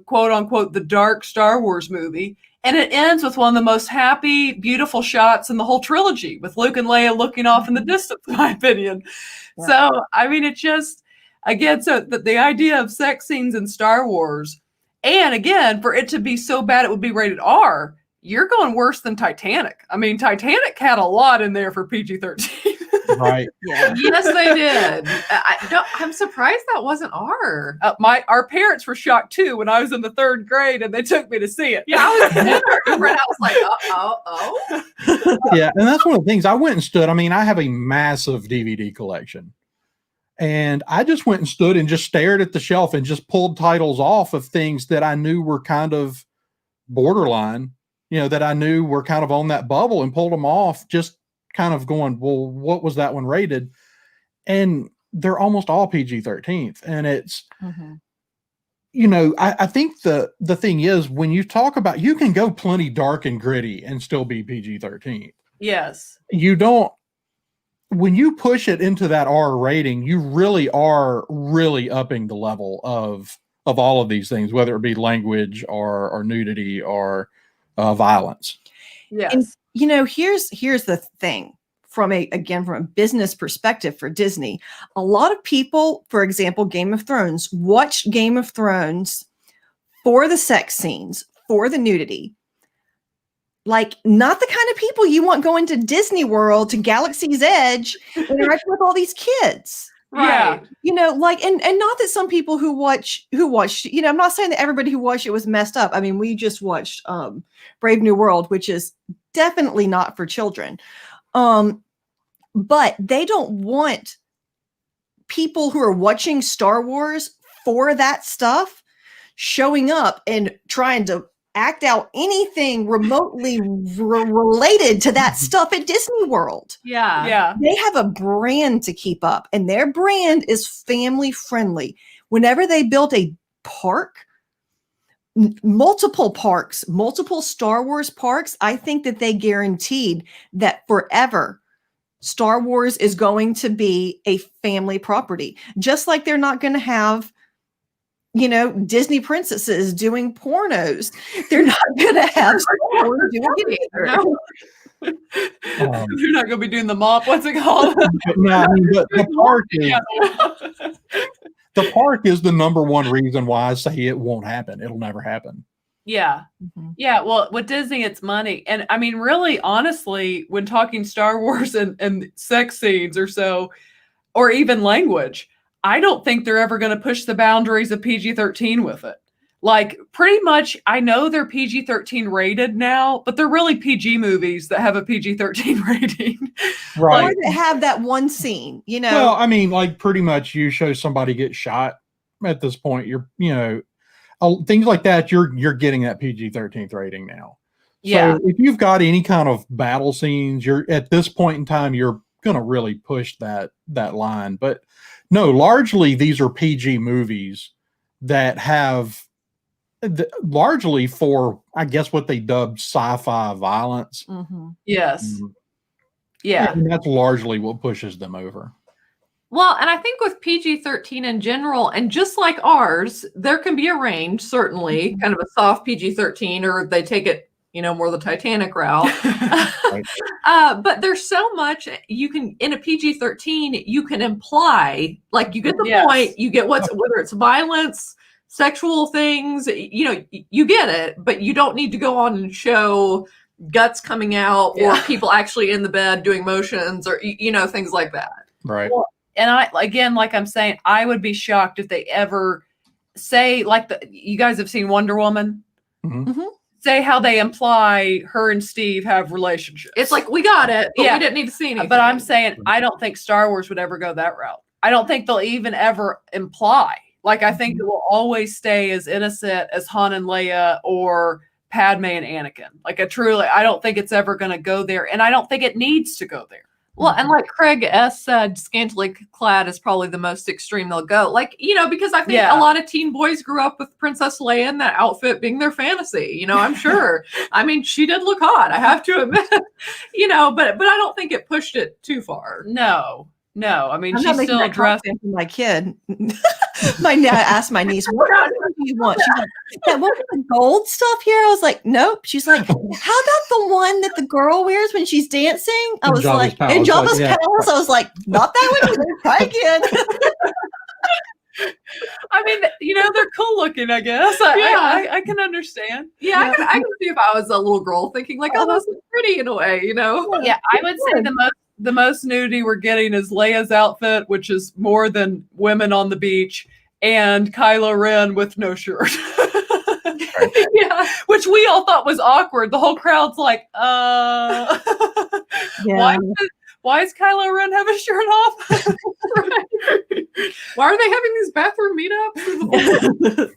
[SPEAKER 1] quote unquote, the dark Star Wars movie. And it ends with one of the most happy, beautiful shots in the whole trilogy with Luke and Leia looking off in the distance, in my opinion. Yeah. So, I mean, it just, again, so the idea of sex scenes in Star Wars, and again, for it to be so bad it would be rated R, you're going worse than Titanic. I mean, Titanic had a lot in there for PG-13.
[SPEAKER 4] Right.
[SPEAKER 3] Yeah. Yes, they did. I'm surprised that wasn't R.
[SPEAKER 1] Our parents were shocked too when I was in the 3rd grade and they took me to see it.
[SPEAKER 3] Yeah, I was there. And I was like, oh.
[SPEAKER 4] Yeah, and that's one of the things I went and stood. I mean, I have a massive DVD collection. And I just went and stood and just stared at the shelf and just pulled titles off of things that I knew were kind of borderline, that I knew were kind of on that bubble, and pulled them off just kind of going, well, what was that one rated? And they're almost all PG-13. And it's, I think the thing is, when you talk about, you can go plenty dark and gritty and still be PG-13.
[SPEAKER 1] Yes.
[SPEAKER 4] You don't, when you push it into that R rating, you really are really upping the level of all of these things, whether it be language or nudity or violence.
[SPEAKER 1] Yes.
[SPEAKER 2] And, here's the thing from a business perspective for Disney. A lot of people, for example, Game of Thrones, watched Game of Thrones for the sex scenes, for the nudity. Like, not the kind of people you want going to Disney World, to Galaxy's Edge, interacting with all these kids.
[SPEAKER 1] Right.
[SPEAKER 2] And not that some people who watched, I'm not saying that everybody who watched it was messed up. I mean, we just watched Brave New World, which is definitely not for children. But they don't want people who are watching Star Wars for that stuff showing up and trying to act out anything remotely related to that stuff at Disney World.
[SPEAKER 1] Yeah.
[SPEAKER 2] They have a brand to keep up, and their brand is family friendly. Whenever they built a park, multiple parks, multiple Star Wars parks, I think that they guaranteed that forever Star Wars is going to be a family property. Just like they're not going to have Disney princesses doing pornos. They're not going to have Star Wars doing it either.
[SPEAKER 1] You're not going to be doing the mop. What's it called?
[SPEAKER 4] No, I mean, the park is the number one reason why I say it won't happen. It'll never happen.
[SPEAKER 1] Yeah. Yeah. Well, with Disney, it's money. And I mean, really, honestly, when talking Star Wars and sex scenes or even language, I don't think they're ever going to push the boundaries of PG-13 with it. Like, pretty much, I know they're PG-13 rated now, but they're really PG movies that have a PG-13 rating.
[SPEAKER 4] Right.
[SPEAKER 2] Or that have that one scene,
[SPEAKER 4] Well, I mean, like, pretty much you show somebody get shot at this point, things like that, you're getting that PG-13 rating now.
[SPEAKER 1] Yeah.
[SPEAKER 4] So if you've got any kind of battle scenes, you're at this point in time, you're going to really push that line. But no, largely these are PG movies that have largely for, I guess, what they dubbed sci-fi violence.
[SPEAKER 1] Yes. Yeah.
[SPEAKER 4] And that's largely what pushes them over.
[SPEAKER 3] Well, and I think with PG-13 in general, and just like ours, there can be a range, certainly, kind of a soft PG-13, or they take it, more the Titanic route.
[SPEAKER 4] Right.
[SPEAKER 3] But there's so much you can, in a PG-13, you can imply, like you get the point, you get whether it's violence, sexual things, you get it, but you don't need to go on and show guts coming out or people actually in the bed doing motions or, things like that.
[SPEAKER 4] Right.
[SPEAKER 1] Well, and like I'm saying, I would be shocked if they ever say, like, you guys have seen Wonder Woman? Say how they imply her and Steve have relationships.
[SPEAKER 3] It's like, we got it, but we didn't need to see anything.
[SPEAKER 1] But I'm saying, I don't think Star Wars would ever go that route. I don't think they'll even ever imply. Like, I think it will always stay as innocent as Han and Leia or Padme and Anakin. Like, I don't think it's ever going to go there. And I don't think it needs to go there.
[SPEAKER 3] Well, and like Craig S. said, scantily clad is probably the most extreme they'll go. Like, because I think a lot of teen boys grew up with Princess Leia in that outfit being their fantasy. I'm sure. I mean, she did look hot, I have to admit. But I don't think it pushed it too far.
[SPEAKER 1] No. I mean,
[SPEAKER 2] I'm
[SPEAKER 1] she's still dressed.
[SPEAKER 2] My kid. My dad asked my niece, "What do you want?" She's like, "That one with the gold stuff here." I was like, "Nope." She's like, "How about the one that the girl wears when she's dancing?" I was like, "In Jabba's palace." I was like, "Not that one either. Try again."
[SPEAKER 1] I mean, they're cool looking, I guess. I can understand.
[SPEAKER 3] Yeah, I can see if I was a little girl thinking like, "Oh, those look pretty in a way,"
[SPEAKER 1] Yeah, I would say the most nudity we're getting is Leia's outfit, which is more than women on the beach, and Kylo Ren with no shirt. Which we all thought was awkward. The whole crowd's like, why does Kylo Ren have his shirt off?
[SPEAKER 3] Why are they having these bathroom meetups?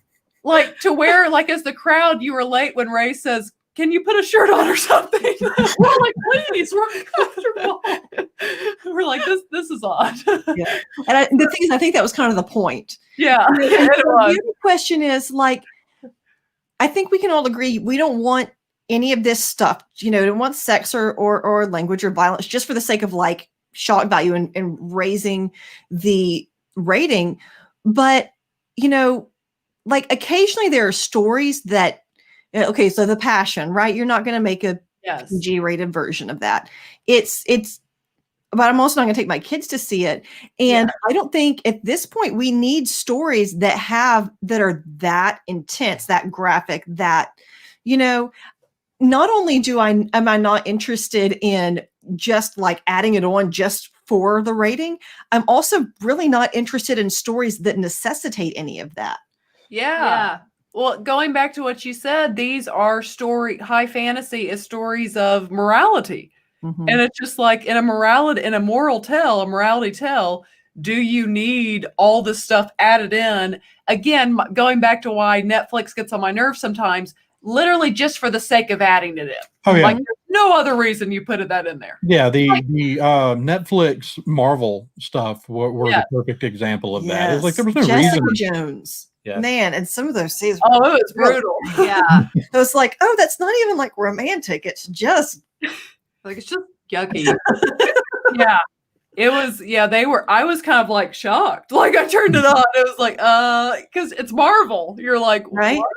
[SPEAKER 1] Like, to wear, like, as the crowd, you relate when Rey says, can you put a shirt on or something? We're like, please, we're uncomfortable. We're like, this is odd.
[SPEAKER 2] Yeah. And the thing is, I think that was kind of the point.
[SPEAKER 1] Yeah.
[SPEAKER 2] And
[SPEAKER 1] It
[SPEAKER 2] so
[SPEAKER 1] was.
[SPEAKER 2] the other question is, like, I think we can all agree we don't want any of this stuff, don't want sex or language or violence just for the sake of like shock value and raising the rating. But, like occasionally there are stories that, okay, so The Passion, right? You're not going to make a G-rated version of that. It's, but I'm also not going to take my kids to see it. And I don't think at this point we need stories that are that intense, that graphic, that, not only am I not interested in just like adding it on just for the rating, I'm also really not interested in stories that necessitate any of that.
[SPEAKER 1] Yeah. Well, going back to what you said, these are high fantasy is stories of morality.
[SPEAKER 2] Mm-hmm.
[SPEAKER 1] And it's just like in a morality tale, do you need all this stuff added in? Again, going back to why Netflix gets on my nerves sometimes, literally just for the sake of adding it in.
[SPEAKER 4] Oh, yeah.
[SPEAKER 1] Like there's no other reason you put that in there.
[SPEAKER 4] Yeah, the Netflix Marvel stuff were the perfect example of that. It's like there was no
[SPEAKER 2] Jessica
[SPEAKER 4] reason.
[SPEAKER 2] Jones.
[SPEAKER 4] Yeah.
[SPEAKER 2] Man, and some of those scenes.
[SPEAKER 1] Oh, it was brutal.
[SPEAKER 3] Yeah.
[SPEAKER 2] It was like, oh, that's not even like romantic. It's just
[SPEAKER 3] Like it's just yucky.
[SPEAKER 1] Yeah. It was, I was kind of like shocked. Like I turned it on. It was like, because it's Marvel. You're like,
[SPEAKER 2] right?
[SPEAKER 1] What?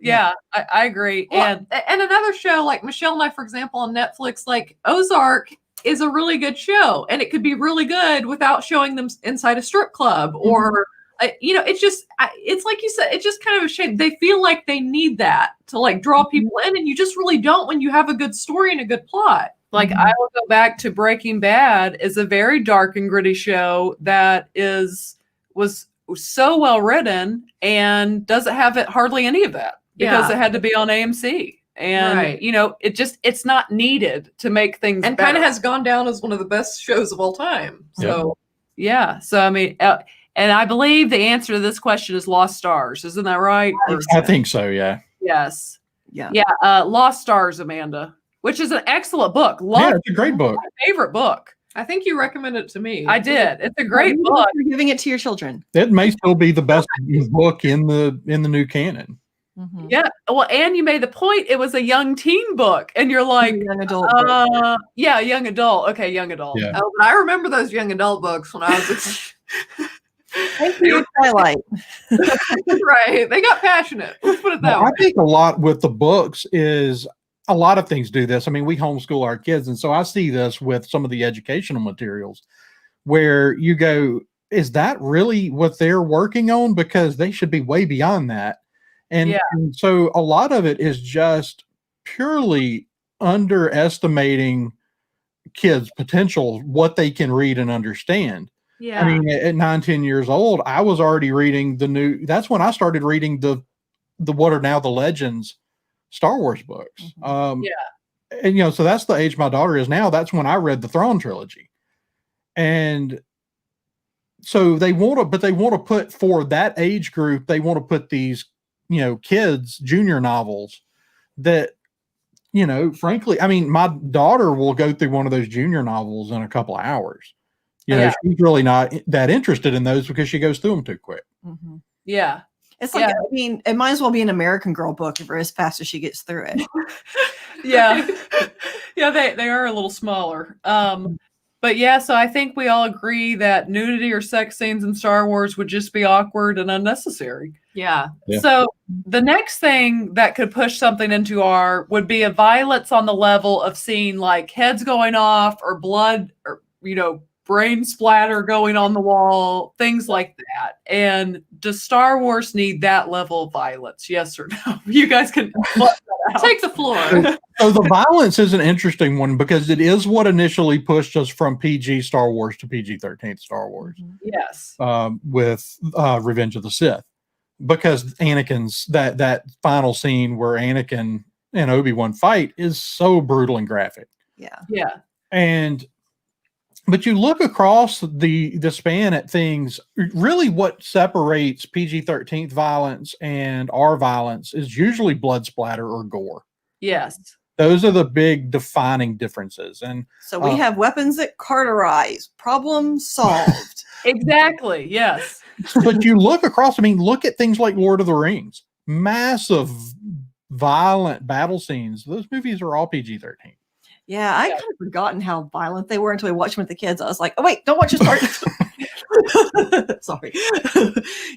[SPEAKER 1] Yeah, I agree.
[SPEAKER 3] Well, and another show like Michelle and I, for example, on Netflix, like Ozark is a really good show, and it could be really good without showing them inside a strip club or, it's just, it's like you said, it's just kind of a shame. They feel like they need that to like draw people in, and you just really don't when you have a good story and a good plot.
[SPEAKER 1] Like I will go back to Breaking Bad is a very dark and gritty show that was so well written and doesn't have hardly any of that. Because it had to be on AMC. And, it's not needed to make things
[SPEAKER 3] and kind of has gone down as one of the best shows of all time. So,
[SPEAKER 1] So, I mean, and I believe the answer to this question is Lost Stars. Isn't that right?
[SPEAKER 4] I think so, yeah.
[SPEAKER 1] Yes.
[SPEAKER 2] Yeah.
[SPEAKER 1] Yeah. Lost Stars, Amanda, which is an excellent book.
[SPEAKER 4] It's a great book.
[SPEAKER 1] My favorite book.
[SPEAKER 3] I think you recommended it to me.
[SPEAKER 1] I did. It's a great book.
[SPEAKER 2] You're giving it to your children.
[SPEAKER 4] It may still be the best book in the new canon.
[SPEAKER 2] Mm-hmm.
[SPEAKER 1] Yeah. Well, and you made the point it was a young teen book, and you're like,
[SPEAKER 2] young adult.
[SPEAKER 1] Young adult. Okay, young adult.
[SPEAKER 4] Yeah.
[SPEAKER 3] Oh, but I remember those young adult books when I was
[SPEAKER 2] Thank you, Twilight.
[SPEAKER 3] right. They got passionate. Let's put it that way.
[SPEAKER 4] I think a lot with the books is a lot of things do this. I mean, we homeschool our kids, and so I see this with some of the educational materials where you go, is that really what they're working on? Because they should be way beyond that. And so a lot of it is just purely underestimating kids' potential, what they can read and understand.
[SPEAKER 3] Yeah.
[SPEAKER 4] I mean, at 9-10 years old, I was already reading that's when I started reading the what are now the Legends Star Wars books. And, so that's the age my daughter is now. That's when I read the Thrawn trilogy. And so they want to put for that age group, they want to put these, kids, junior novels that, frankly, I mean, my daughter will go through one of those junior novels in a couple of hours. She's really not that interested in those because she goes through them too quick.
[SPEAKER 2] Mm-hmm.
[SPEAKER 1] Yeah.
[SPEAKER 2] It's like, I mean, it might as well be an American Girl book for as fast as she gets through it.
[SPEAKER 1] Yeah. They are a little smaller. But so I think we all agree that nudity or sex scenes in Star Wars would just be awkward and unnecessary.
[SPEAKER 3] Yeah.
[SPEAKER 1] So the next thing that could push something into would be a violence on the level of seeing like heads going off or blood or, brain splatter going on the wall, things like that. And does Star Wars need that level of violence? Yes or no? You guys can
[SPEAKER 3] take the floor.
[SPEAKER 4] So the violence is an interesting one because it is what initially pushed us from PG Star Wars to PG-13 Star Wars.
[SPEAKER 1] Yes.
[SPEAKER 4] With Revenge of the Sith. Because Anakin's that final scene where Anakin and Obi-Wan fight is so brutal and graphic.
[SPEAKER 2] Yeah.
[SPEAKER 4] But you look across the span at things, really what separates PG-13 violence and R violence is usually blood splatter or gore.
[SPEAKER 1] Yes.
[SPEAKER 4] Those are the big defining differences. And
[SPEAKER 2] So we have weapons that carterize. Problem solved.
[SPEAKER 1] Exactly. Yes.
[SPEAKER 4] but you look across, I mean, look at things like Lord of the Rings. Massive, violent battle scenes. Those movies are all PG-13.
[SPEAKER 2] Yeah, I kind of forgotten how violent they were until I watched them with the kids. I was like, oh, wait, don't watch this part. Sorry.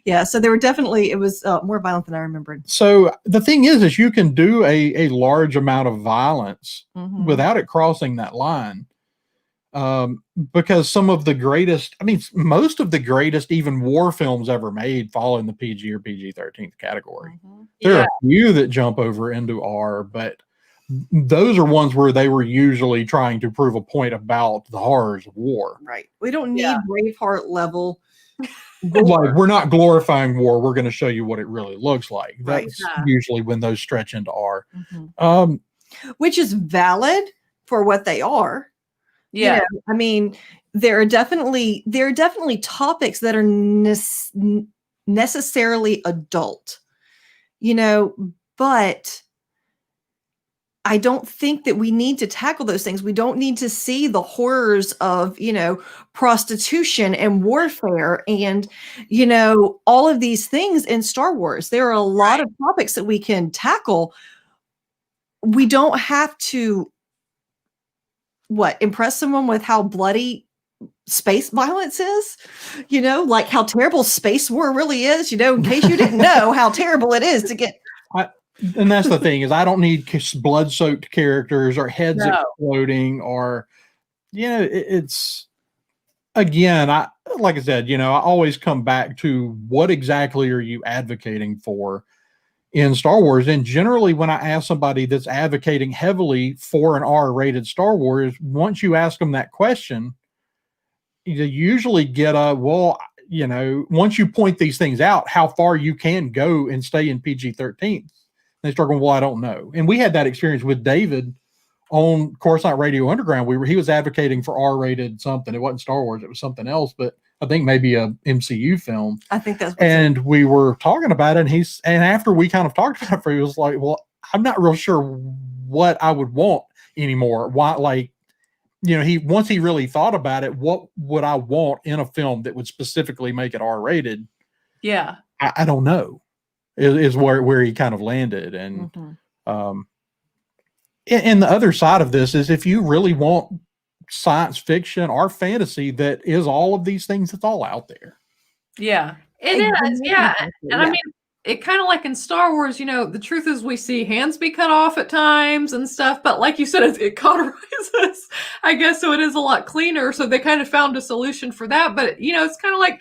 [SPEAKER 2] Yeah, so they were definitely, it was more violent than I remembered.
[SPEAKER 4] So the thing is you can do a large amount of violence without it crossing that line. Because some of the greatest, I mean, most of the greatest even war films ever made fall in the PG or PG-13 category. There are a few that jump over into R, but those are ones where they were usually trying to prove a point about the horrors of war.
[SPEAKER 2] Right. We don't need Braveheart level.
[SPEAKER 4] Like, we're not glorifying war. We're going to show you what it really looks like. That's usually when those stretch into R.
[SPEAKER 2] Which is valid for what they are.
[SPEAKER 1] Yeah.
[SPEAKER 2] You know, I mean, there are definitely topics that are necessarily adult, you know, but I don't think that we need to tackle those things. We don't need to see the horrors of, you know, prostitution and warfare and, you know, all of these things in Star Wars. There are a lot of topics that we can tackle. We don't have to impress someone with how bloody space violence is, you know, like how terrible space war really is, you know, in case you didn't know how terrible it is to get.
[SPEAKER 4] And that's the thing is I don't need blood-soaked characters or heads exploding or, you know, it's, again, like I said, you know, I always come back to what exactly are you advocating for in Star Wars? And generally when I ask somebody that's advocating heavily for an R-rated Star Wars, once you ask them that question, you usually get well, you know, once you point these things out, how far you can go and stay in PG-13. They start going, well, I don't know. And we had that experience with David on Coruscant Radio Underground. He was advocating for R-rated something. It wasn't Star Wars. It was something else, but I think maybe a MCU film.
[SPEAKER 2] I think that's
[SPEAKER 4] and we were talking about it. And after we kind of talked about it, he was like, well, I'm not real sure what I would want anymore. Why, like, you know, once he really thought about it, what would I want in a film that would specifically make it R-rated?
[SPEAKER 1] Yeah.
[SPEAKER 4] I don't know. Is where he kind of landed. And and the other side of this is if you really want science fiction or fantasy that is all of these things, it's all out there.
[SPEAKER 1] Yeah.
[SPEAKER 3] It is. Yeah. And I mean, it kind of like in Star Wars, you know, the truth is we see hands be cut off at times and stuff, but like you said, it cauterizes, I guess, so it is a lot cleaner. So they kind of found a solution for that. But, you know, it's kind of like,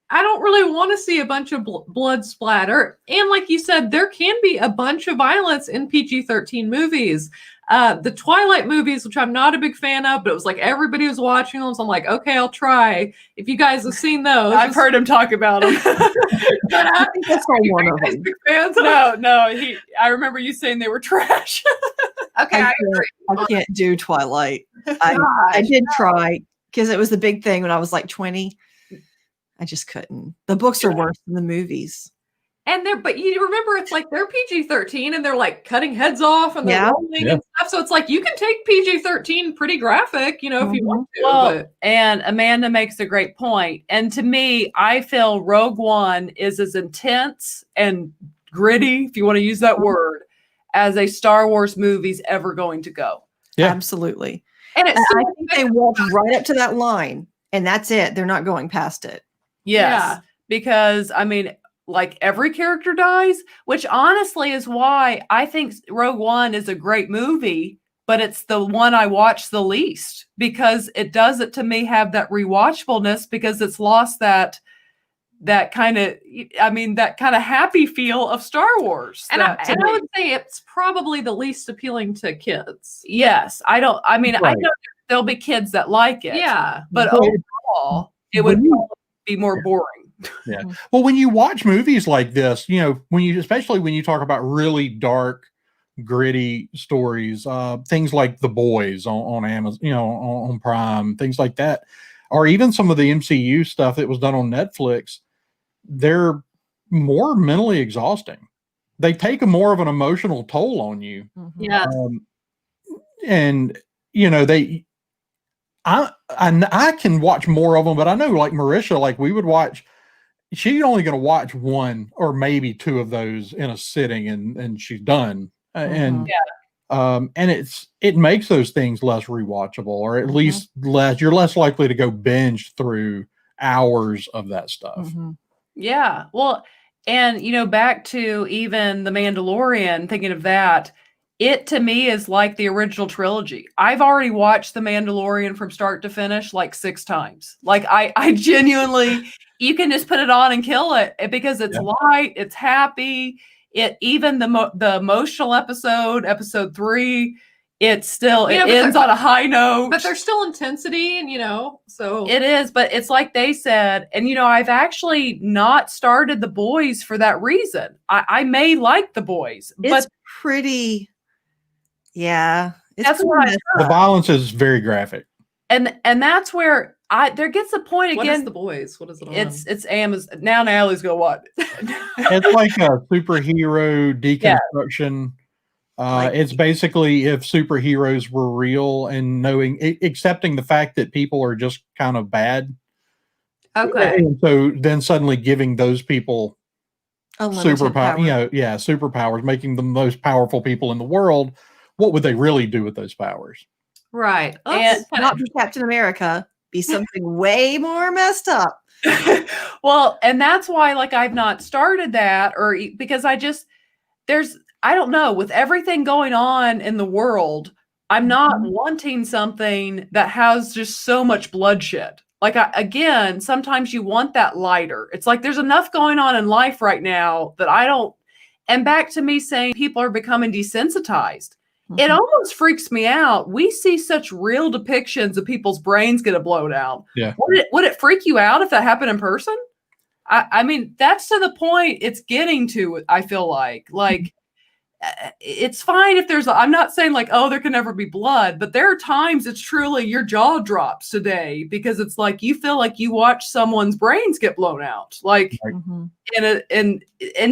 [SPEAKER 3] I don't really want to see a bunch of blood splatter. And like you said, there can be a bunch of violence in PG-13 movies. The Twilight movies, which I'm not a big fan of, but it was like everybody was watching them. So I'm like, okay, I'll try. If you guys have seen those.
[SPEAKER 1] I've heard him talk about them.
[SPEAKER 2] But I think that's all one of them.
[SPEAKER 1] Big fans? No. I remember you saying they were trash.
[SPEAKER 3] Okay,
[SPEAKER 2] I can't do Twilight. I did try because it was the big thing when I was like 20. I just couldn't. The books are worse than the movies.
[SPEAKER 3] And but you remember, it's like they're PG-13 and they're like cutting heads off and they're rolling and stuff. So it's like you can take PG-13 pretty graphic, you know, if you want to.
[SPEAKER 1] Well, and Amanda makes a great point. And to me, I feel Rogue One is as intense and gritty, if you want to use that word, as a Star Wars movie's ever going to go.
[SPEAKER 2] Yeah, absolutely.
[SPEAKER 3] And
[SPEAKER 2] I think they walked right up to that line, and that's it. They're not going past it.
[SPEAKER 1] Yes, because I mean, like every character dies, which honestly is why I think Rogue One is a great movie, but it's the one I watch the least because it doesn't to me have that rewatchableness because it's lost that kind of, I mean, that kind of happy feel of Star Wars.
[SPEAKER 3] And I would say it's probably the least appealing to kids.
[SPEAKER 1] Yes, I know there'll be kids that like it.
[SPEAKER 3] Yeah,
[SPEAKER 1] but overall, it would be more boring.
[SPEAKER 4] Yeah. Well, when you watch movies like this, you know, especially when you talk about really dark, gritty stories, things like The Boys on Amazon, you know, on Prime, things like that, or even some of the MCU stuff that was done on Netflix, they're more mentally exhausting. they take a more of an emotional toll on you.
[SPEAKER 1] Yes.
[SPEAKER 4] And you know, I can watch more of them, but I know like Marisha, like we would watch, she's only going to watch one or maybe two of those in a sitting and she's done. And it makes those things less rewatchable, or at least you're less likely to go binge through hours of that stuff.
[SPEAKER 1] Yeah. Well, and you know, back to even The Mandalorian, thinking of that, it to me is like the original trilogy. I've already watched The Mandalorian from start to finish like 6 times. Like I genuinely, you can just put it on and kill it because it's light, it's happy. It even the emotional episode 3, it's still it ends on a high note.
[SPEAKER 3] But there's still intensity, and you know, so
[SPEAKER 1] it is. But it's like they said, and you know, I've actually not started The Boys for that reason. I may like The Boys, but
[SPEAKER 2] pretty. Yeah,
[SPEAKER 1] that's why
[SPEAKER 4] the violence is very graphic,
[SPEAKER 1] and that's where there gets a point again.
[SPEAKER 3] What is The Boys? What is it on?
[SPEAKER 1] It's Amazon now. Natalie's go what?
[SPEAKER 4] It's like a superhero deconstruction. It's basically if superheroes were real and accepting the fact that people are just kind of bad.
[SPEAKER 3] Okay.
[SPEAKER 4] And so then suddenly giving those people
[SPEAKER 2] superpower.
[SPEAKER 4] Superpowers, making them the most powerful people in the world. What would they really do with those powers?
[SPEAKER 3] Right.
[SPEAKER 2] And not be Captain America, be something way more messed up.
[SPEAKER 1] Well, and that's why like I've not started that, or because I don't know, with everything going on in the world, I'm not wanting something that has just so much bloodshed. Like again, sometimes you want that lighter. It's like there's enough going on in life right now that I don't. And back to me saying people are becoming desensitized. It almost freaks me out. We see such real depictions of people's brains get blown out.
[SPEAKER 4] Yeah.
[SPEAKER 1] Would it freak you out if that happened in person? I mean, that's to the point it's getting to, I feel like it's fine if I'm not saying like, oh, there can never be blood, but there are times it's truly your jaw drops today because it's like, you feel like you watch someone's brains get blown out. Like, and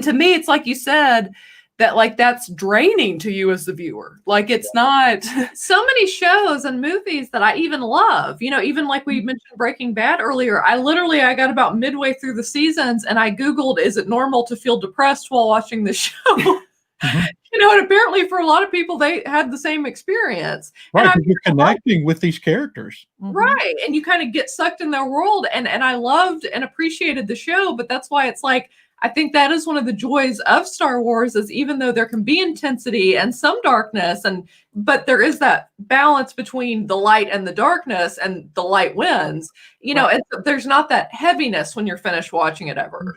[SPEAKER 1] to me, it's like you said, that like that's draining to you as the viewer. Like it's not
[SPEAKER 3] so many shows and movies that I even love, you know, even like we mentioned Breaking Bad earlier. I got about midway through the seasons and I Googled, is it normal to feel depressed while watching the show? You know, and apparently for a lot of people, they had the same experience.
[SPEAKER 4] Right,
[SPEAKER 3] and
[SPEAKER 4] you're connecting with these characters.
[SPEAKER 3] Right. And you kind of get sucked in their world. And I loved and appreciated the show, but that's why it's like, I think that is one of the joys of Star Wars is even though there can be intensity and some darkness, but there is that balance between the light and the darkness, and the light wins. You know, there's not that heaviness when you're finished watching it ever.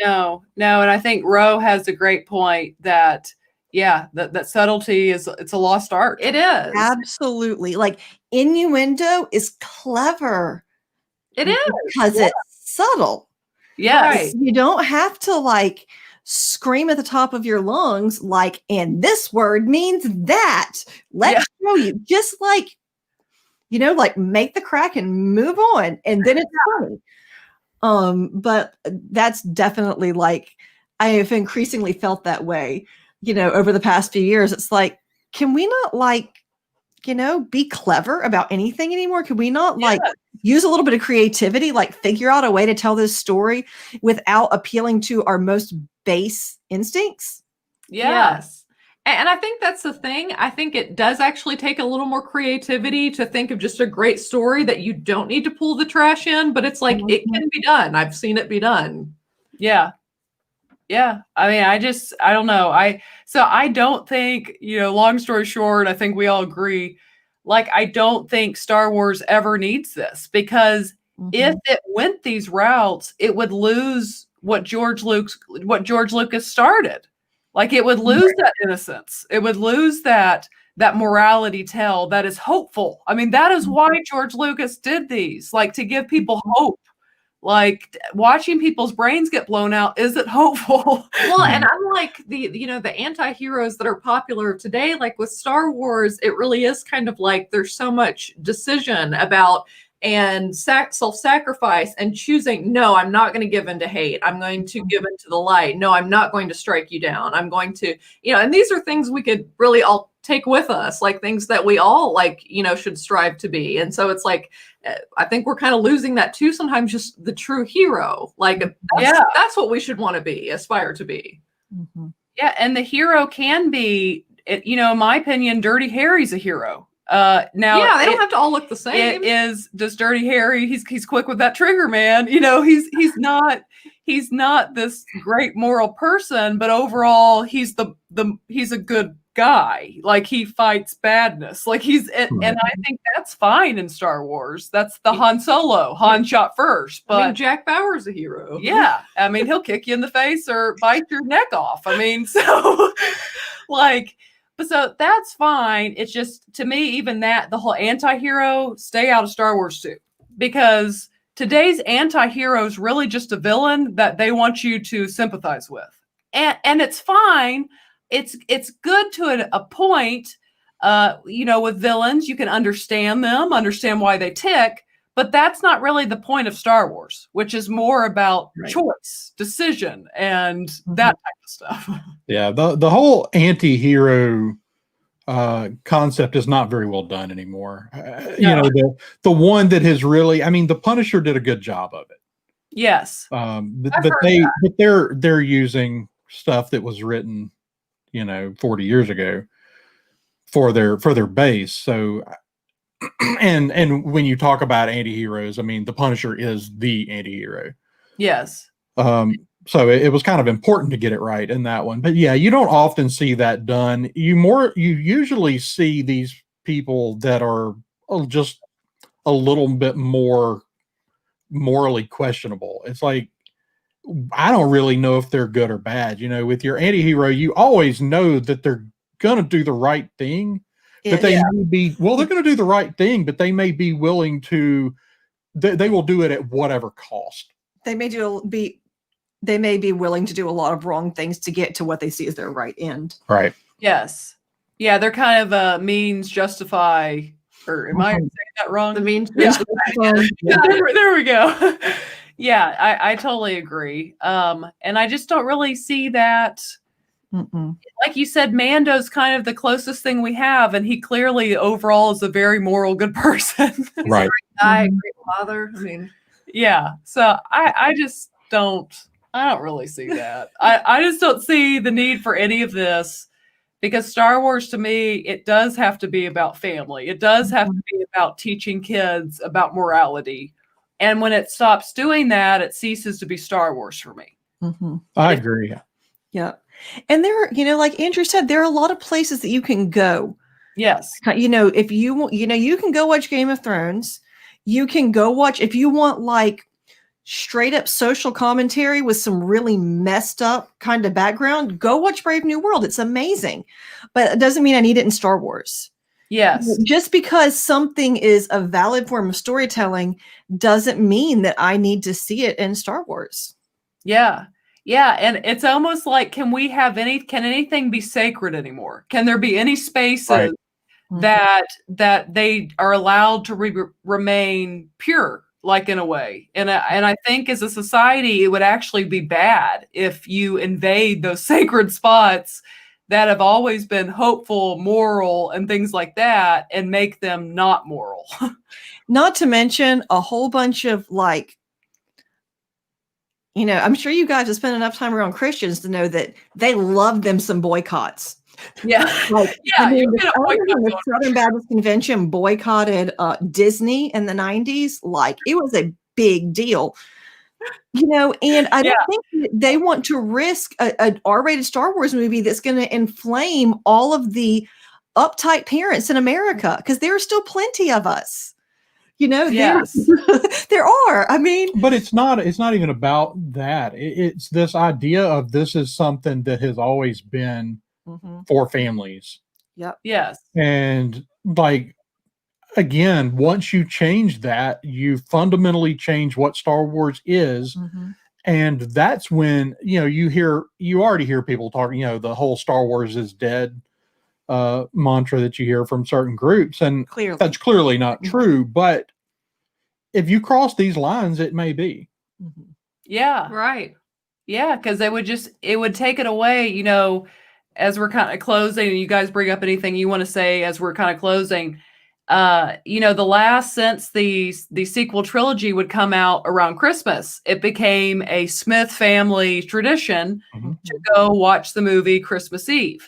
[SPEAKER 1] No. And I think Ro has a great point that that subtlety it's a lost art.
[SPEAKER 3] It is.
[SPEAKER 2] Absolutely. Like innuendo is clever.
[SPEAKER 3] It is.
[SPEAKER 2] Because it's subtle.
[SPEAKER 1] Yes.
[SPEAKER 3] Right.
[SPEAKER 2] You don't have to like scream at the top of your lungs, like, and this word means that. Let's show you. Just like, you know, like make the crack and move on. And then it's funny. But that's definitely like, I have increasingly felt that way, you know, over the past few years. It's like, can we not like, you know, be clever about anything anymore? Can we not like use a little bit of creativity, like figure out a way to tell this story without appealing to our most base instincts?
[SPEAKER 3] Yes. And I think that's the thing. I think it does actually take a little more creativity to think of just a great story that you don't need to pull the trash in, but it's like, it can be done. I've seen it be done.
[SPEAKER 1] Yeah. Yeah. I mean, I don't know. I don't think, you know, long story short, I think we all agree, like, I don't think Star Wars ever needs this because if it went these routes, it would lose what George Lucas started. Like it would lose that innocence. It would lose that morality tale that is hopeful. I mean, that is why George Lucas did these, like to give people hope. Like watching people's brains get blown out isn't hopeful.
[SPEAKER 3] Well, and unlike the anti-heroes that are popular today, like with Star Wars, it really is kind of like there's so much decision about and self-sacrifice and choosing, no, I'm not going to give in to hate. I'm going to give in to the light. No, I'm not going to strike you down. I'm going to, and these are things we could really all take with us, like things that we all should strive to be. And so it's like, I think we're kind of losing that too. Sometimes just the true hero, that's what we should want to be, aspire to be.
[SPEAKER 2] Mm-hmm.
[SPEAKER 1] Yeah. And the hero can be, in my opinion, Dirty Harry's a hero. Now,
[SPEAKER 3] they don't have to all look the same.
[SPEAKER 1] Does Dirty Harry? He's quick with that trigger, man. He's not this great moral person, but overall he's he's a good guy. Like, he fights badness. Like, and I think that's fine in Star Wars. That's the Han Solo. Han shot first, but
[SPEAKER 3] Jack Bauer's a hero.
[SPEAKER 1] Yeah, I mean, he'll kick you in the face or bite your neck off. I mean, so So that's fine. It's just, to me, even that, the whole anti-hero, stay out of Star Wars too. Because today's anti-hero is really just a villain that they want you to sympathize with. And it's fine. It's good to a point, with villains. You can understand them, understand why they tick, but that's not really the point of Star Wars, which is more about choice, decision, and that type of stuff.
[SPEAKER 4] Yeah, the whole anti-hero concept is not very well done anymore. The one that has really, the Punisher did a good job of it.
[SPEAKER 1] Yes.
[SPEAKER 4] But they're using stuff that was written, 40 years ago for their base. So and when you talk about anti-heroes, the Punisher is the anti-hero.
[SPEAKER 1] Yes.
[SPEAKER 4] So it was kind of important to get it right in that one. But yeah, you don't often see that done. You usually see these people that are just a little bit more morally questionable. It's like, I don't really know if they're good or bad. With your anti-hero, you always know that they're going to do the right thing. But they may be, they're going to do the right thing, but they may be willing to, they will do it at whatever cost.
[SPEAKER 2] They may be willing to do a lot of wrong things to get to what they see as their right end.
[SPEAKER 4] Right.
[SPEAKER 1] Yes. Yeah, they're kind of means justify, or am I saying that wrong?
[SPEAKER 3] The means
[SPEAKER 1] justify. There we go. Yeah, I totally agree. And I just don't really see that.
[SPEAKER 2] Mm-mm.
[SPEAKER 1] Like you said, Mando's kind of the closest thing we have, and he clearly overall is a very moral, good person.
[SPEAKER 4] Right.
[SPEAKER 3] Great father.
[SPEAKER 1] Yeah. So I just don't. I don't really see that. I just don't see the need for any of this, because Star Wars, to me, it does have to be about family. It does have to be about teaching kids about morality. And when it stops doing that, it ceases to be Star Wars for me.
[SPEAKER 2] Mm-hmm.
[SPEAKER 4] I agree.
[SPEAKER 2] Yeah. And there, like Andrew said, there are a lot of places that you can go.
[SPEAKER 1] Yes.
[SPEAKER 2] If you want, you can go watch Game of Thrones. You can go watch, if you want like straight up social commentary with some really messed up kind of background, go watch Brave New World. It's amazing. But it doesn't mean I need it in Star Wars.
[SPEAKER 1] Yes.
[SPEAKER 2] Just because something is a valid form of storytelling doesn't mean that I need to see it in Star Wars.
[SPEAKER 1] Yeah. Yeah. And it's almost like, can anything be sacred anymore? Can there be any spaces that they are allowed to remain pure, like, in a way? And I think as a society, it would actually be bad if you invade those sacred spots that have always been hopeful, moral, and things like that, and make them not moral.
[SPEAKER 2] Not to mention a whole bunch of I'm sure you guys have spent enough time around Christians to know that they love them some boycotts.
[SPEAKER 1] Yeah.
[SPEAKER 2] The Southern Baptist Convention boycotted Disney in the 90s. It was a big deal. And I don't think they want to risk an R-rated Star Wars movie that's going to inflame all of the uptight parents in America, because there are still plenty of us.
[SPEAKER 1] Yes.
[SPEAKER 2] There are.
[SPEAKER 4] But it's not even about that. It's this idea of this is something that has always been for families.
[SPEAKER 2] Yep.
[SPEAKER 1] Yes.
[SPEAKER 4] And again, once you change that, you fundamentally change what Star Wars is. And that's when, you already hear people talking, the whole Star Wars is dead mantra that you hear from certain groups. And that's clearly not true. But if you cross these lines, it may be.
[SPEAKER 2] Mhm.
[SPEAKER 1] Yeah.
[SPEAKER 3] Right.
[SPEAKER 1] Yeah, because it would take it away, as we're kind of closing, and you guys bring up anything you want to say as we're kind of closing. The last since the sequel trilogy would come out around Christmas, it became a Smith family tradition to go watch the movie Christmas Eve.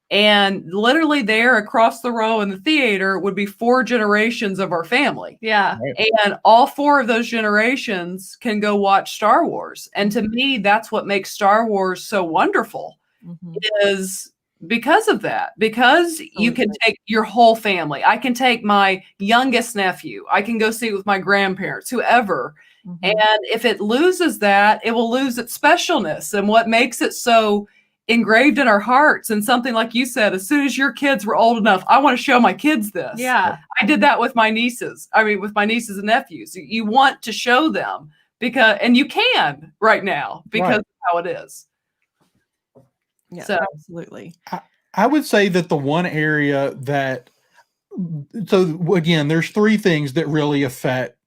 [SPEAKER 1] And literally there across the row in the theater would be 4 generations of our family.
[SPEAKER 3] Yeah.
[SPEAKER 1] And all 4 of those generations can go watch Star Wars. And to me, that's what makes Star Wars so wonderful, is because of that. Because you can take your whole family. I can take my youngest nephew. I can go see it with my grandparents, whoever. And if it loses that, it will lose its specialness. And what makes it so engraved in our hearts, and something like you said, as soon as your kids were old enough, I want to show my kids this.
[SPEAKER 3] Yeah.
[SPEAKER 1] I did that with my nieces. With my nieces and nephews. You want to show them and you can right now because of how it is.
[SPEAKER 2] Yeah,
[SPEAKER 1] So
[SPEAKER 2] absolutely.
[SPEAKER 4] I would say that the one area so again, there's 3 things that really affect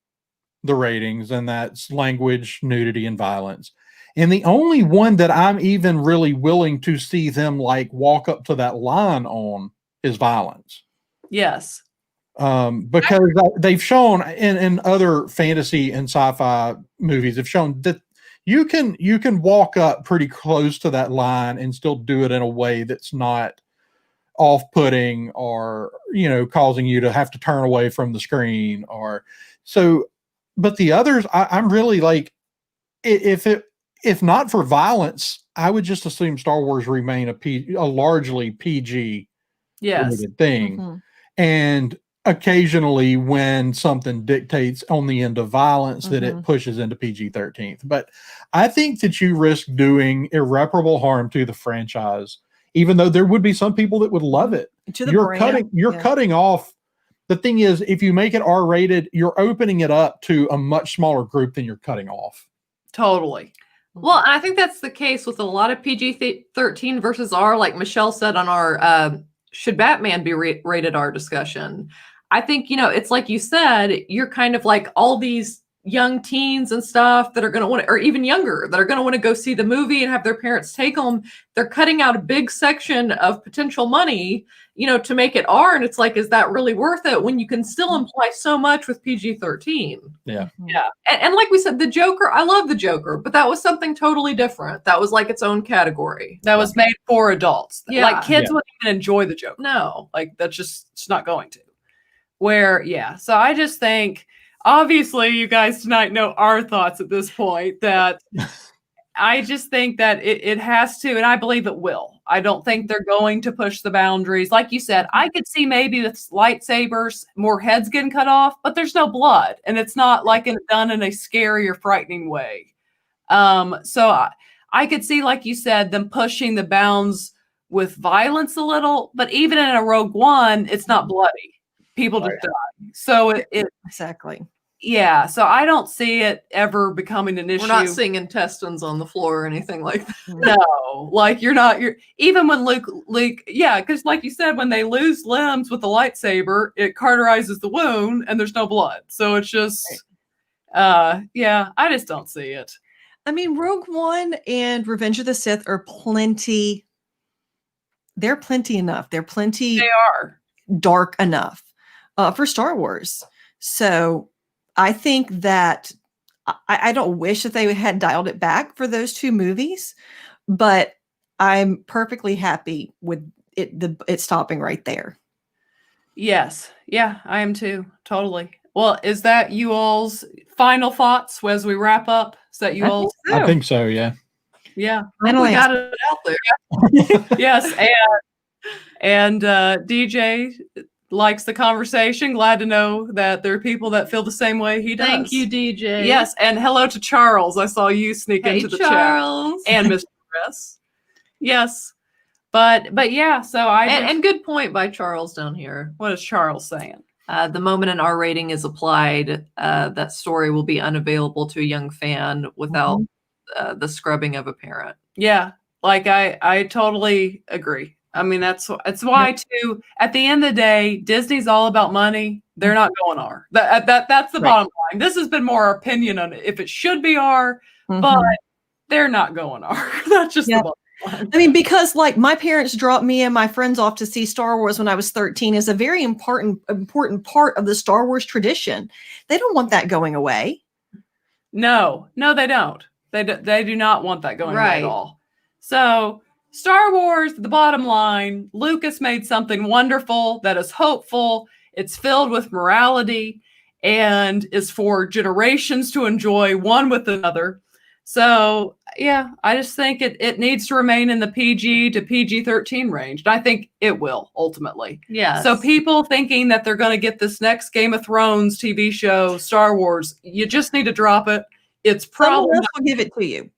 [SPEAKER 4] the ratings, and that's language, nudity, and violence. And the only one that I'm even really willing to see them walk up to that line on is violence.
[SPEAKER 1] yes.
[SPEAKER 4] Because they've shown in other fantasy and sci-fi movies have shown that you can walk up pretty close to that line and still do it in a way that's not off-putting or causing you to have to turn away from the screen or so. But the others, I'm really if not for violence, I would just assume Star Wars remain a largely PG rated thing. And occasionally when something dictates on the end of violence that it pushes into PG-13. But I think that you risk doing irreparable harm to the franchise, even though there would be some people that would love it. You're cutting off. The thing is, if you make it R-rated, you're opening it up to a much smaller group than you're cutting off.
[SPEAKER 1] Totally.
[SPEAKER 3] Well, I think that's the case with a lot of PG-13 versus R, like Michelle said on our Should Batman Be Rated R discussion. I think, it's like you said, you're kind of like all these young teens and stuff that are going to want to, or even younger, that are going to want to go see the movie and have their parents take them. They're cutting out a big section of potential money, to make it R. And it's like, is that really worth it when you can still imply so much with PG-13?
[SPEAKER 4] Yeah.
[SPEAKER 1] Yeah.
[SPEAKER 3] And like we said, the Joker, I love the Joker, but that was something totally different. That was like its own category.
[SPEAKER 1] That was made for adults.
[SPEAKER 3] Yeah.
[SPEAKER 1] Like kids wouldn't even enjoy the Joker.
[SPEAKER 3] No.
[SPEAKER 1] Like it's not going to. So I just think, obviously you guys tonight know our thoughts at this point, that I just think that it has to, and I believe it will. I don't think they're going to push the boundaries. Like you said, I could see maybe with lightsabers, more heads getting cut off, but there's no blood. And it's not done in a scary or frightening way. So I could see, like you said, them pushing the bounds with violence a little, but even in a Rogue One, it's not bloody. People just die. So it
[SPEAKER 2] Exactly.
[SPEAKER 1] Yeah, so I don't see it ever becoming an issue.
[SPEAKER 3] We're not seeing intestines on the floor or anything like that.
[SPEAKER 1] No, you're even when Luke, because like you said, when they lose limbs with the lightsaber, it cauterizes the wound and there's no blood. So it's just, I just don't see it.
[SPEAKER 2] Rogue One and Revenge of the Sith are plenty. They're plenty enough. They're plenty.
[SPEAKER 1] They are
[SPEAKER 2] dark enough for Star Wars. So I think that I don't wish that they had dialed it back for those 2 movies, but I'm perfectly happy with it stopping right there.
[SPEAKER 1] Yes. Yeah, I am too. Totally. Well, is that you all's final thoughts as we wrap up? Is that you all?
[SPEAKER 4] I think so. Yeah.
[SPEAKER 1] Yeah.
[SPEAKER 3] I think we got it out there.
[SPEAKER 1] Yes. And DJ likes the conversation. Glad to know that there are people that feel the same way he does.
[SPEAKER 3] Thank you, DJ.
[SPEAKER 1] Yes, and hello to Charles. I saw you sneak into the
[SPEAKER 3] Charles.
[SPEAKER 1] chat. And Mr. Chris. Yes. But yeah, so
[SPEAKER 3] and good point by Charles down here.
[SPEAKER 1] What is Charles saying?
[SPEAKER 3] The moment an R rating is applied, that story will be unavailable to a young fan without the scrubbing of a parent.
[SPEAKER 1] Yeah, I totally agree. That's why too. At the end of the day, Disney's all about money. They're not going R. That's the bottom line. This has been more our opinion on if it should be R, but they're not going R. That's just the bottom line.
[SPEAKER 2] I mean, because like my parents dropped me and my friends off to see Star Wars when I was 13 is a very important part of the Star Wars tradition. They don't want that going away.
[SPEAKER 1] No, they don't. They do not want that going away at all. So Star Wars, the bottom line, Lucas made something wonderful that is hopeful. It's filled with morality and is for generations to enjoy one with another. So, yeah, I just think it needs to remain in the PG to PG-13 range. And I think it will ultimately.
[SPEAKER 3] Yeah.
[SPEAKER 1] So people thinking that they're going to get this next Game of Thrones TV show, Star Wars, you just need to drop it. It's probably
[SPEAKER 2] someone else will give it to you.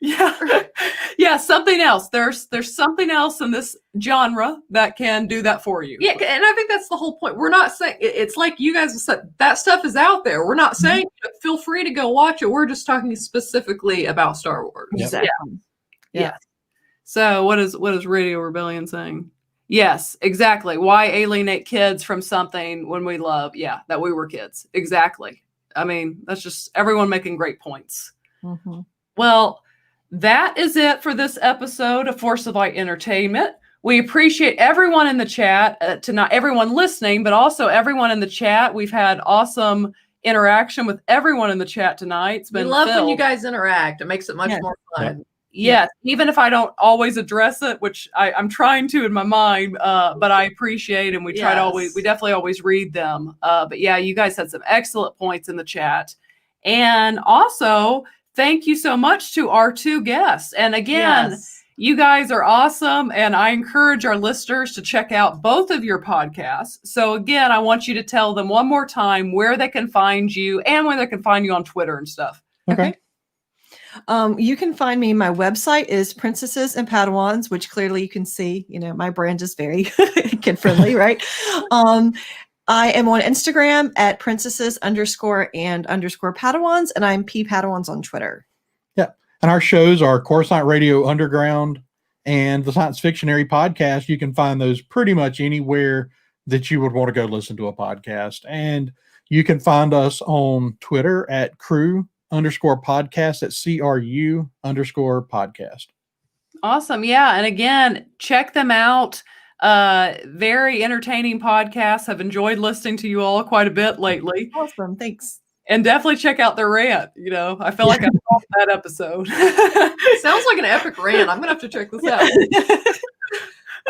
[SPEAKER 1] Yeah, something else. There's something else in this genre that can do that for you.
[SPEAKER 3] Yeah, and I think that's the whole point. We're not saying it's like you guys have said that stuff is out there. We're not saying feel free to go watch it. We're just talking specifically about Star Wars.
[SPEAKER 2] Exactly.
[SPEAKER 1] Yeah. So what is Radio Rebellion saying? Yes, exactly. Why alienate kids from something when we love? Yeah, that we were kids. Exactly. I mean, that's just everyone making great points. Well, that is it for this episode of Force of Light Entertainment. We appreciate everyone in the chat, to not everyone listening, but also everyone in the chat. We've had awesome interaction with everyone in the chat tonight. It's been
[SPEAKER 3] we love
[SPEAKER 1] filled.
[SPEAKER 3] when you guys interact. It makes it much more fun.
[SPEAKER 1] Yes, even if I don't always address it, which I'm trying to in my mind, but I appreciate, and we try to we definitely always read them. But yeah, you guys had some excellent points in the chat. And also, thank you so much to our two guests. And again, you guys are awesome. And I encourage our listeners to check out both of your podcasts. So again, I want you to tell them one more time where they can find you and where they can find you on Twitter and stuff.
[SPEAKER 2] Okay. You can find me. My website is Princesses and Padawans, which clearly you can see, my brand is very kid friendly, right? I am on Instagram at princesses_and_Padawans, and I'm P Padawans on Twitter.
[SPEAKER 4] Yeah. And our shows are Coruscant Radio Underground and the Science Fictionary Podcast. You can find those pretty much anywhere that you would want to go listen to a podcast. And you can find us on Twitter at crew_podcast at CRU_podcast.
[SPEAKER 1] Awesome. Yeah. And again, check them out. Very entertaining podcasts. Have enjoyed listening to you all quite a bit lately.
[SPEAKER 2] Awesome. Thanks.
[SPEAKER 1] And definitely check out their rant. I feel like I saw that episode.
[SPEAKER 3] Sounds like an epic rant. I'm going to have to check this out.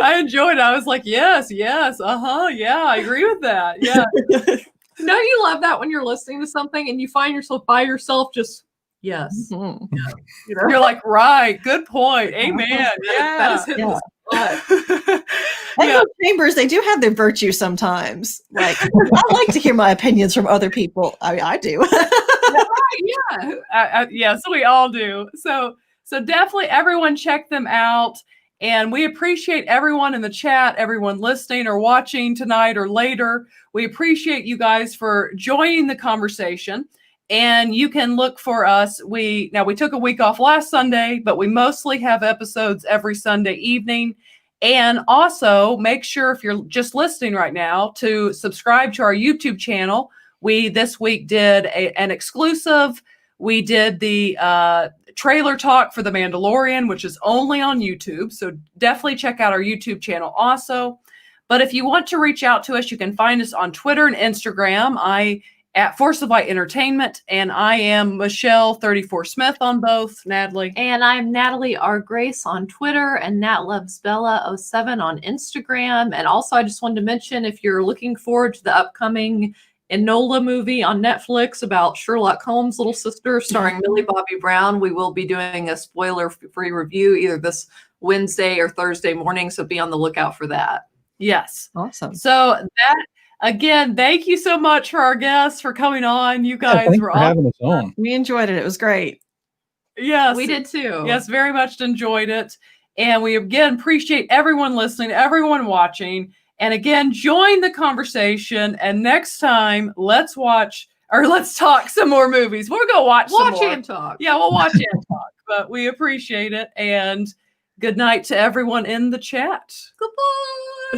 [SPEAKER 1] I enjoyed it. I was like, yes. Yeah, I agree with that. Yeah.
[SPEAKER 3] Don't you love that when you're listening to something and you find yourself by yourself just, yes.
[SPEAKER 1] You're like, right, good point. Amen. Yeah.
[SPEAKER 3] That is hitting the spot.
[SPEAKER 2] Echo chambers, they do have their virtue sometimes. Like, I like to hear my opinions from other people. I do.
[SPEAKER 1] Yes, we all do. So definitely everyone check them out. And we appreciate everyone in the chat, everyone listening or watching tonight or later. We appreciate you guys for joining the conversation. And you can look for us. We took a week off last Sunday, but we mostly have episodes every Sunday evening. And also make sure, if you're just listening right now, to subscribe to our YouTube channel. We this week did an exclusive. We did the trailer talk for The Mandalorian, which is only on YouTube. So definitely check out our YouTube channel also. But if you want to reach out to us, you can find us on Twitter and Instagram. At Force of Light Entertainment, and I am Michelle 34 Smith on both. Natalie.
[SPEAKER 3] And I'm Natalie R. Grace on Twitter and Nat Loves Bella 07 on Instagram. And also, I just wanted to mention, if you're looking forward to the upcoming Enola movie on Netflix about Sherlock Holmes' little sister starring Millie Bobby Brown, we will be doing a spoiler-free review either this Wednesday or Thursday morning. So be on the lookout for that.
[SPEAKER 1] Yes.
[SPEAKER 2] Awesome.
[SPEAKER 1] So again, thank you so much for our guests for coming on. You guys were awesome.
[SPEAKER 4] Having us on.
[SPEAKER 2] We enjoyed it. It was great.
[SPEAKER 1] Yes.
[SPEAKER 3] We did too.
[SPEAKER 1] Yes, very much enjoyed it. And we again appreciate everyone listening, everyone watching. And again, join the conversation. And next time, let's talk some more movies. We'll go watch some more.
[SPEAKER 3] And talk.
[SPEAKER 1] Yeah, we'll watch and talk. But we appreciate it. And good night to everyone in the chat.
[SPEAKER 3] Goodbye.